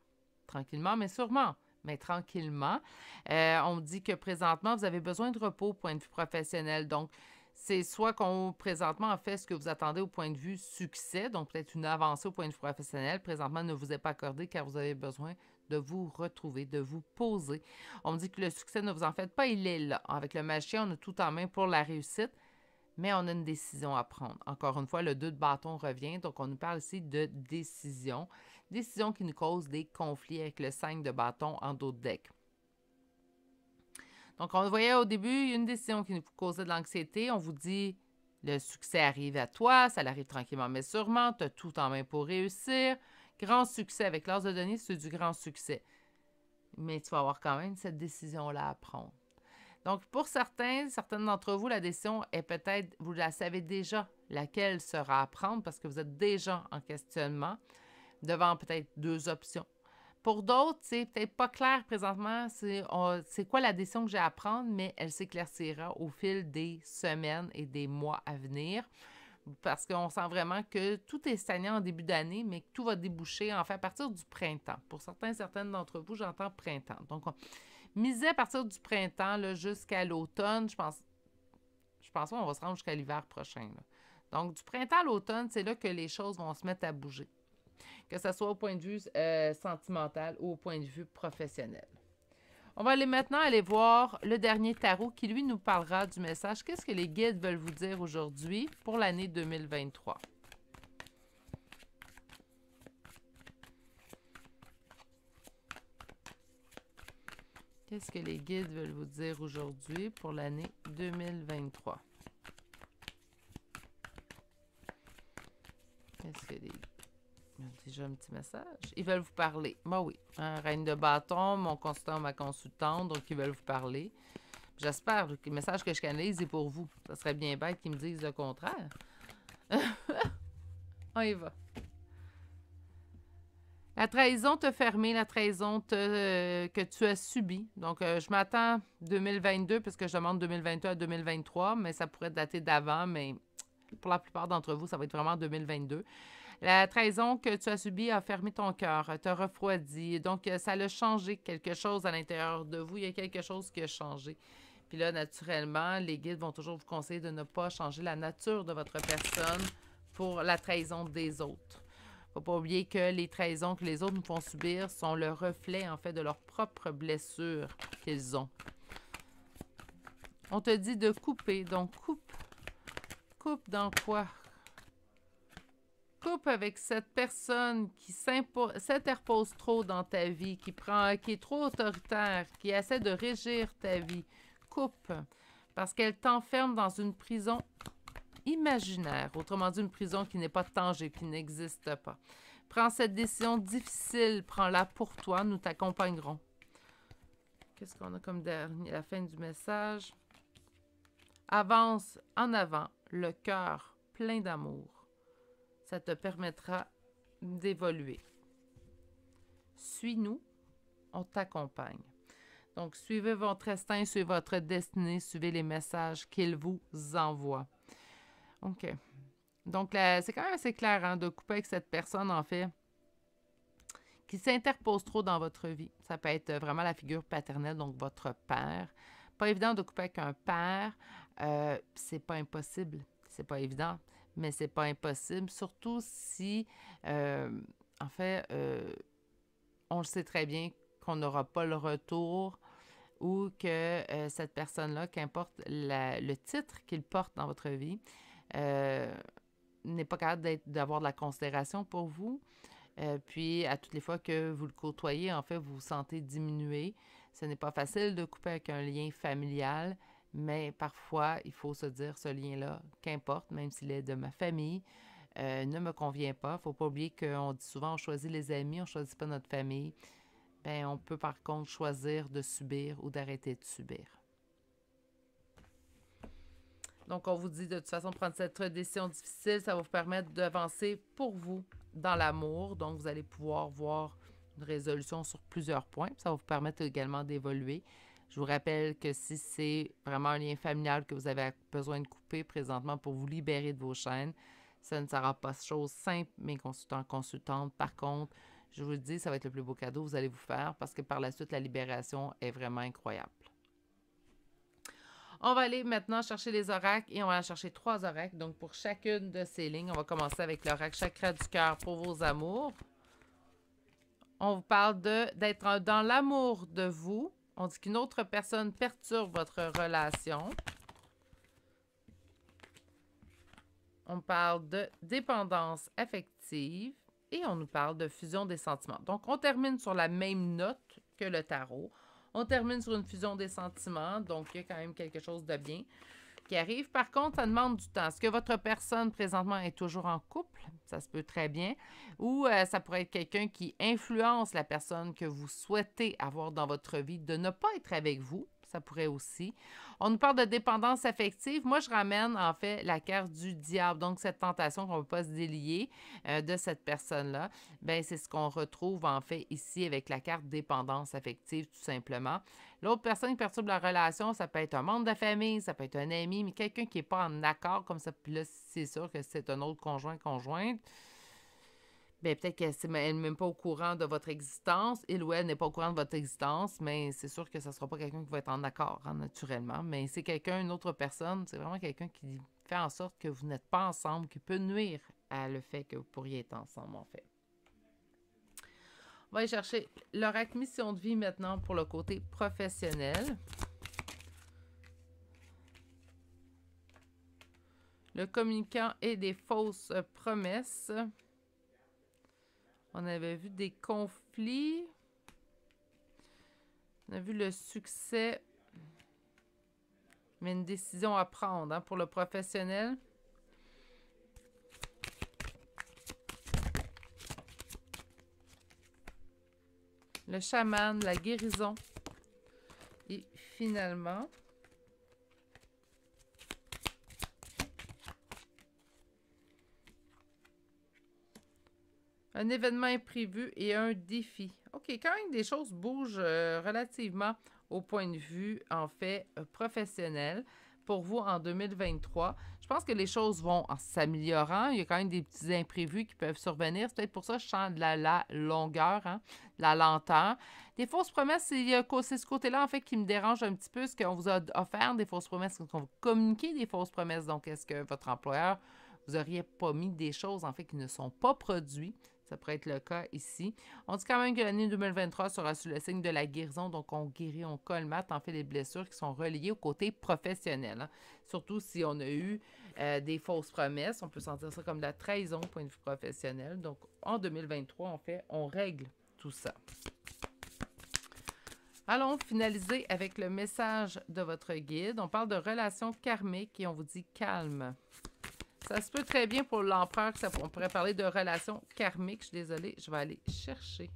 Tranquillement, mais sûrement, mais tranquillement. On me dit que présentement, vous avez besoin de repos au point de vue professionnel. Donc, c'est soit qu'on, présentement, en fait, ce que vous attendez au point de vue succès, donc peut-être une avancée au point de vue professionnel, présentement, ne vous est pas accordé car vous avez besoin de vous retrouver, de vous poser. On me dit que le succès, ne vous en faites pas, il est là. Avec le magicien, on a tout en main pour la réussite, mais on a une décision à prendre. Encore une fois, le 2 de bâton revient, donc on nous parle ici de décision. Décision qui nous cause des conflits avec le 5 de bâton en dos de deck. Donc, on voyait au début, il y a une décision qui nous causait de l'anxiété. On vous dit, le succès arrive à toi, ça arrive tranquillement mais sûrement, tu as tout en main pour réussir. Grand succès avec l'as de denier, c'est du grand succès. Mais tu vas avoir quand même cette décision-là à prendre. Donc, pour certaines d'entre vous, la décision est peut-être, vous la savez déjà, laquelle sera à prendre parce que vous êtes déjà en questionnement devant peut-être 2 options. Pour d'autres, c'est peut-être pas clair présentement c'est quoi la décision que j'ai à prendre, mais elle s'éclaircira au fil des semaines et des mois à venir parce qu'on sent vraiment que tout est stagnant en début d'année, mais que tout va déboucher en fait à partir du printemps. Pour certaines d'entre vous, j'entends printemps. Donc, misez à partir du printemps jusqu'à l'automne, je pense qu'on va se rendre jusqu'à l'hiver prochain. Là. Donc, du printemps à l'automne, c'est là que les choses vont se mettre à bouger. Que ce soit au point de vue sentimental ou au point de vue professionnel. On va maintenant aller voir le dernier tarot qui, lui, nous parlera du message. Qu'est-ce que les guides veulent vous dire aujourd'hui pour l'année 2023? Qu'est-ce que les guides veulent vous dire aujourd'hui pour l'année 2023? Qu'est-ce que les... Il y a déjà un petit message. Ils veulent vous parler. Ben oui. Reine de bâton, mon consultant, ma consultante, donc ils veulent vous parler. J'espère que le message que je canalise est pour vous. Ça serait bien bête qu'ils me disent le contraire. On y va. La trahison t'a fermé, la trahison que tu as subie. Donc, je m'attends 2022, puisque je demande 2022 à 2023, mais ça pourrait dater d'avant, mais pour la plupart d'entre vous, ça va être vraiment 2022. La trahison que tu as subie a fermé ton cœur, t'a refroidi. Donc, ça a changé quelque chose à l'intérieur de vous. Il y a quelque chose qui a changé. Puis là, naturellement, les guides vont toujours vous conseiller de ne pas changer la nature de votre personne pour la trahison des autres. Il ne faut pas oublier que les trahisons que les autres nous font subir sont le reflet, en fait, de leurs propres blessures qu'ils ont. On te dit de couper. Donc, coupe. Coupe dans quoi? Coupe avec cette personne qui s'interpose trop dans ta vie, qui est trop autoritaire, qui essaie de régir ta vie. Coupe. Parce qu'elle t'enferme dans une prison imaginaire, autrement dit une prison qui n'est pas tangible, qui n'existe pas. Prends cette décision difficile, prends-la pour toi, nous t'accompagnerons. Qu'est-ce qu'on a comme dernier, la fin du message? Avance en avant, le cœur plein d'amour. Ça te permettra d'évoluer. Suis-nous, on t'accompagne. Donc, suivez votre instinct, suivez votre destinée, suivez les messages qu'il vous envoie. OK. Donc, c'est quand même assez clair de couper avec cette personne, en fait, qui s'interpose trop dans votre vie. Ça peut être vraiment la figure paternelle, donc votre père. Pas évident de couper avec un père. C'est pas impossible. C'est pas évident, mais c'est pas impossible. Surtout si, en fait, on le sait très bien qu'on n'aura pas le retour ou que cette personne-là, qu'importe le titre qu'il porte dans votre vie, n'est pas capable d'avoir de la considération pour vous. Puis, à toutes les fois que vous le côtoyez, en fait, vous vous sentez diminué. Ce n'est pas facile de couper avec un lien familial, mais parfois, il faut se dire, ce lien-là, qu'importe, même s'il est de ma famille, ne me convient pas. Il ne faut pas oublier qu'on dit souvent, on choisit les amis, on ne choisit pas notre famille. Bien, on peut par contre choisir de subir ou d'arrêter de subir. Donc, on vous dit de toute façon, prendre cette décision difficile, ça va vous permettre d'avancer pour vous dans l'amour. Donc, vous allez pouvoir voir une résolution sur plusieurs points. Ça va vous permettre également d'évoluer. Je vous rappelle que si c'est vraiment un lien familial que vous avez besoin de couper présentement pour vous libérer de vos chaînes, ça ne sera pas chose simple, mes consultants, consultantes. Par contre, je vous le dis, ça va être le plus beau cadeau que vous allez vous faire parce que par la suite, la libération est vraiment incroyable. On va aller maintenant chercher les oracles et on va aller chercher 3 oracles. Donc, pour chacune de ces lignes, on va commencer avec l'oracle chakra du cœur pour vos amours. On vous parle d'être dans l'amour de vous. On dit qu'une autre personne perturbe votre relation. On parle de dépendance affective et on nous parle de fusion des sentiments. Donc, on termine sur la même note que le tarot. On termine sur une fusion des sentiments, donc il y a quand même quelque chose de bien qui arrive. Par contre, ça demande du temps. Est-ce que votre personne présentement est toujours en couple? Ça se peut très bien. Ou ça pourrait être quelqu'un qui influence la personne que vous souhaitez avoir dans votre vie de ne pas être avec vous. ça pourrait aussi. On nous parle de dépendance affective. Moi, je ramène en fait la carte du diable. Donc, cette tentation qu'on ne peut pas se délier de cette personne-là, bien, c'est ce qu'on retrouve en fait ici avec la carte dépendance affective, tout simplement. L'autre personne qui perturbe la relation, ça peut être un membre de la famille, ça peut être un ami, mais quelqu'un qui n'est pas en accord comme ça. Puis là, c'est sûr que c'est un autre conjointe. Bien, peut-être qu'elle n'est même pas au courant de votre existence. Il ou elle n'est pas au courant de votre existence, mais c'est sûr que ce ne sera pas quelqu'un qui va être en accord, hein, naturellement. Mais c'est quelqu'un, une autre personne, c'est vraiment quelqu'un qui fait en sorte que vous n'êtes pas ensemble, qui peut nuire à le fait que vous pourriez être ensemble, en fait. On va aller chercher l'oracle mission de vie maintenant pour le côté professionnel. Le communicant et des fausses promesses. On avait vu des conflits. On a vu le succès, mais une décision à prendre hein, pour le professionnel. Le chaman, la guérison. Et finalement, un événement imprévu et un défi. OK, quand même, des choses bougent relativement au point de vue, en fait, professionnel pour vous en 2023. Je pense que les choses vont en s'améliorant. Il y a quand même des petits imprévus qui peuvent survenir. C'est peut-être pour ça que je sens de la longueur, hein, de la lenteur. Des fausses promesses, c'est ce côté-là, en fait, qui me dérange un petit peu. Ce qu'on vous a offert des fausses promesses, qu'on vous communiquer des fausses promesses. Donc, est-ce que votre employeur vous auriez pas mis des choses, en fait, qui ne sont pas produites? Ça pourrait être le cas ici. On dit quand même que l'année 2023 sera sous le signe de la guérison. Donc, on guérit, on colmate en fait les blessures qui sont reliées au côté professionnel. Hein. Surtout si on a eu des fausses promesses. On peut sentir ça comme de la trahison au point de vue professionnel. Donc, en 2023, en fait, on règle tout ça. Allons finaliser avec le message de votre guide. On parle de relations karmiques et on vous dit calme. Ça se peut très bien pour l'empereur que on pourrait parler de relations karmiques. Je suis désolée, je vais aller chercher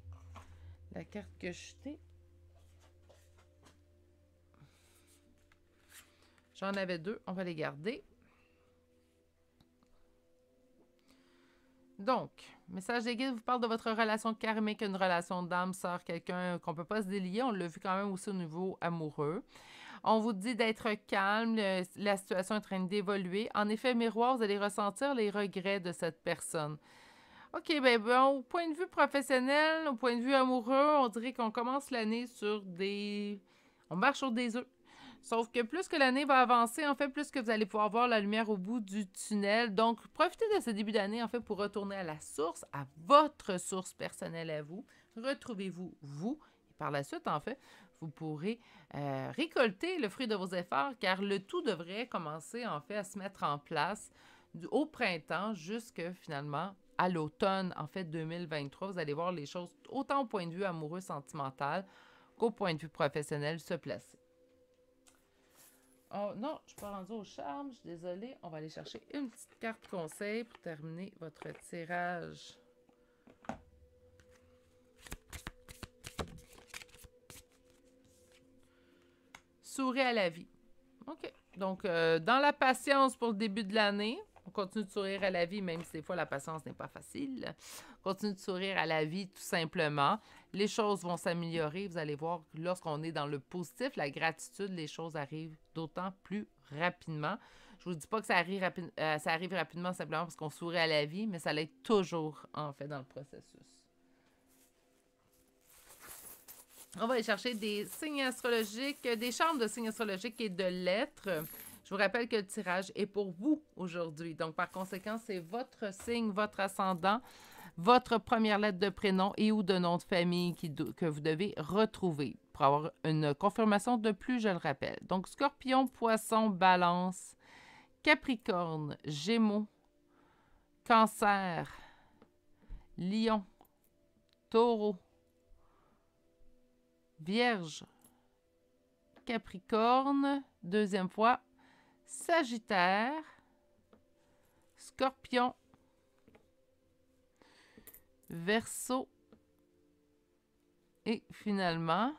la carte que je jetais. J'en avais deux, on va les garder. Donc, message des guides vous parle de votre relation karmique, une relation d'âme, sœur, quelqu'un qu'on ne peut pas se délier. On l'a vu quand même aussi au niveau amoureux. On vous dit d'être calme, la situation est en train d'évoluer. En effet, miroir, vous allez ressentir les regrets de cette personne. OK, ben bon, au point de vue professionnel, au point de vue amoureux, on dirait qu'on commence l'année sur des... On marche sur des œufs. Sauf que plus que l'année va avancer, en fait, plus que vous allez pouvoir voir la lumière au bout du tunnel. Donc, profitez de ce début d'année, en fait, pour retourner à la source, à votre source personnelle à vous. Retrouvez-vous, vous. Et par la suite, en fait, vous pourrez récolter le fruit de vos efforts, car le tout devrait commencer, en fait, à se mettre en place au printemps jusque, finalement, à l'automne, en fait, 2023. Vous allez voir les choses, autant au point de vue amoureux, sentimental, qu'au point de vue professionnel, se placer. Oh non, je ne suis pas rendue au charme, je suis désolée. On va aller chercher une petite carte conseil pour terminer votre tirage. Sourire à la vie. OK. Donc, dans la patience pour le début de l'année, on continue de sourire à la vie, même si des fois la patience n'est pas facile. On continue de sourire à la vie tout simplement. Les choses vont s'améliorer. Vous allez voir que lorsqu'on est dans le positif, la gratitude, les choses arrivent d'autant plus rapidement. Je ne vous dis pas que ça arrive rapidement simplement parce qu'on sourit à la vie, mais ça l'est toujours, en fait, dans le processus. On va aller chercher des signes astrologiques, des chambres de signes astrologiques et de lettres. Je vous rappelle que le tirage est pour vous aujourd'hui. Donc, par conséquent, c'est votre signe, votre ascendant, votre première lettre de prénom et ou de nom de famille que vous devez retrouver pour avoir une confirmation de plus, je le rappelle. Donc, Scorpion, Poisson, Balance, Capricorne, Gémeaux, Cancer, Lion, Taureau, Vierge, Capricorne, deuxième fois, Sagittaire, Scorpion, Verseau et finalement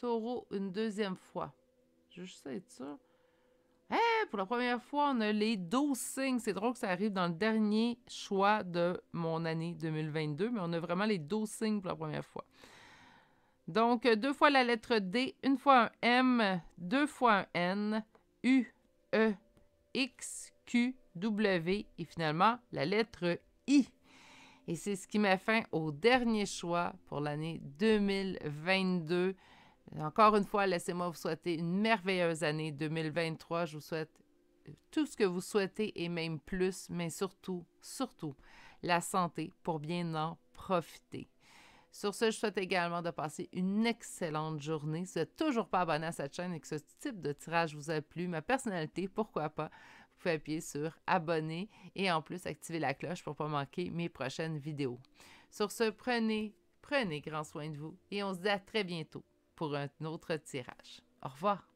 Taureau une deuxième fois. Je veux juste être sûr. Pour la première fois, on a les 12 signes. C'est drôle que ça arrive dans le dernier choix de mon année 2022, mais on a vraiment les 12 signes pour la première fois. Donc, 2 fois la lettre D, 1 fois un M, 2 fois un N, U, E, X, Q, W et finalement la lettre I. Et c'est ce qui met fin au dernier choix pour l'année 2022. Encore une fois, laissez-moi vous souhaiter une merveilleuse année 2023. Je vous souhaite tout ce que vous souhaitez et même plus, mais surtout, la santé pour bien en profiter. Sur ce, je souhaite également de passer une excellente journée. Si vous n'êtes toujours pas abonné à cette chaîne et que ce type de tirage vous a plu, ma personnalité, pourquoi pas, vous pouvez appuyer sur abonner et en plus activer la cloche pour ne pas manquer mes prochaines vidéos. Sur ce, prenez grand soin de vous et on se dit à très bientôt pour un autre tirage. Au revoir!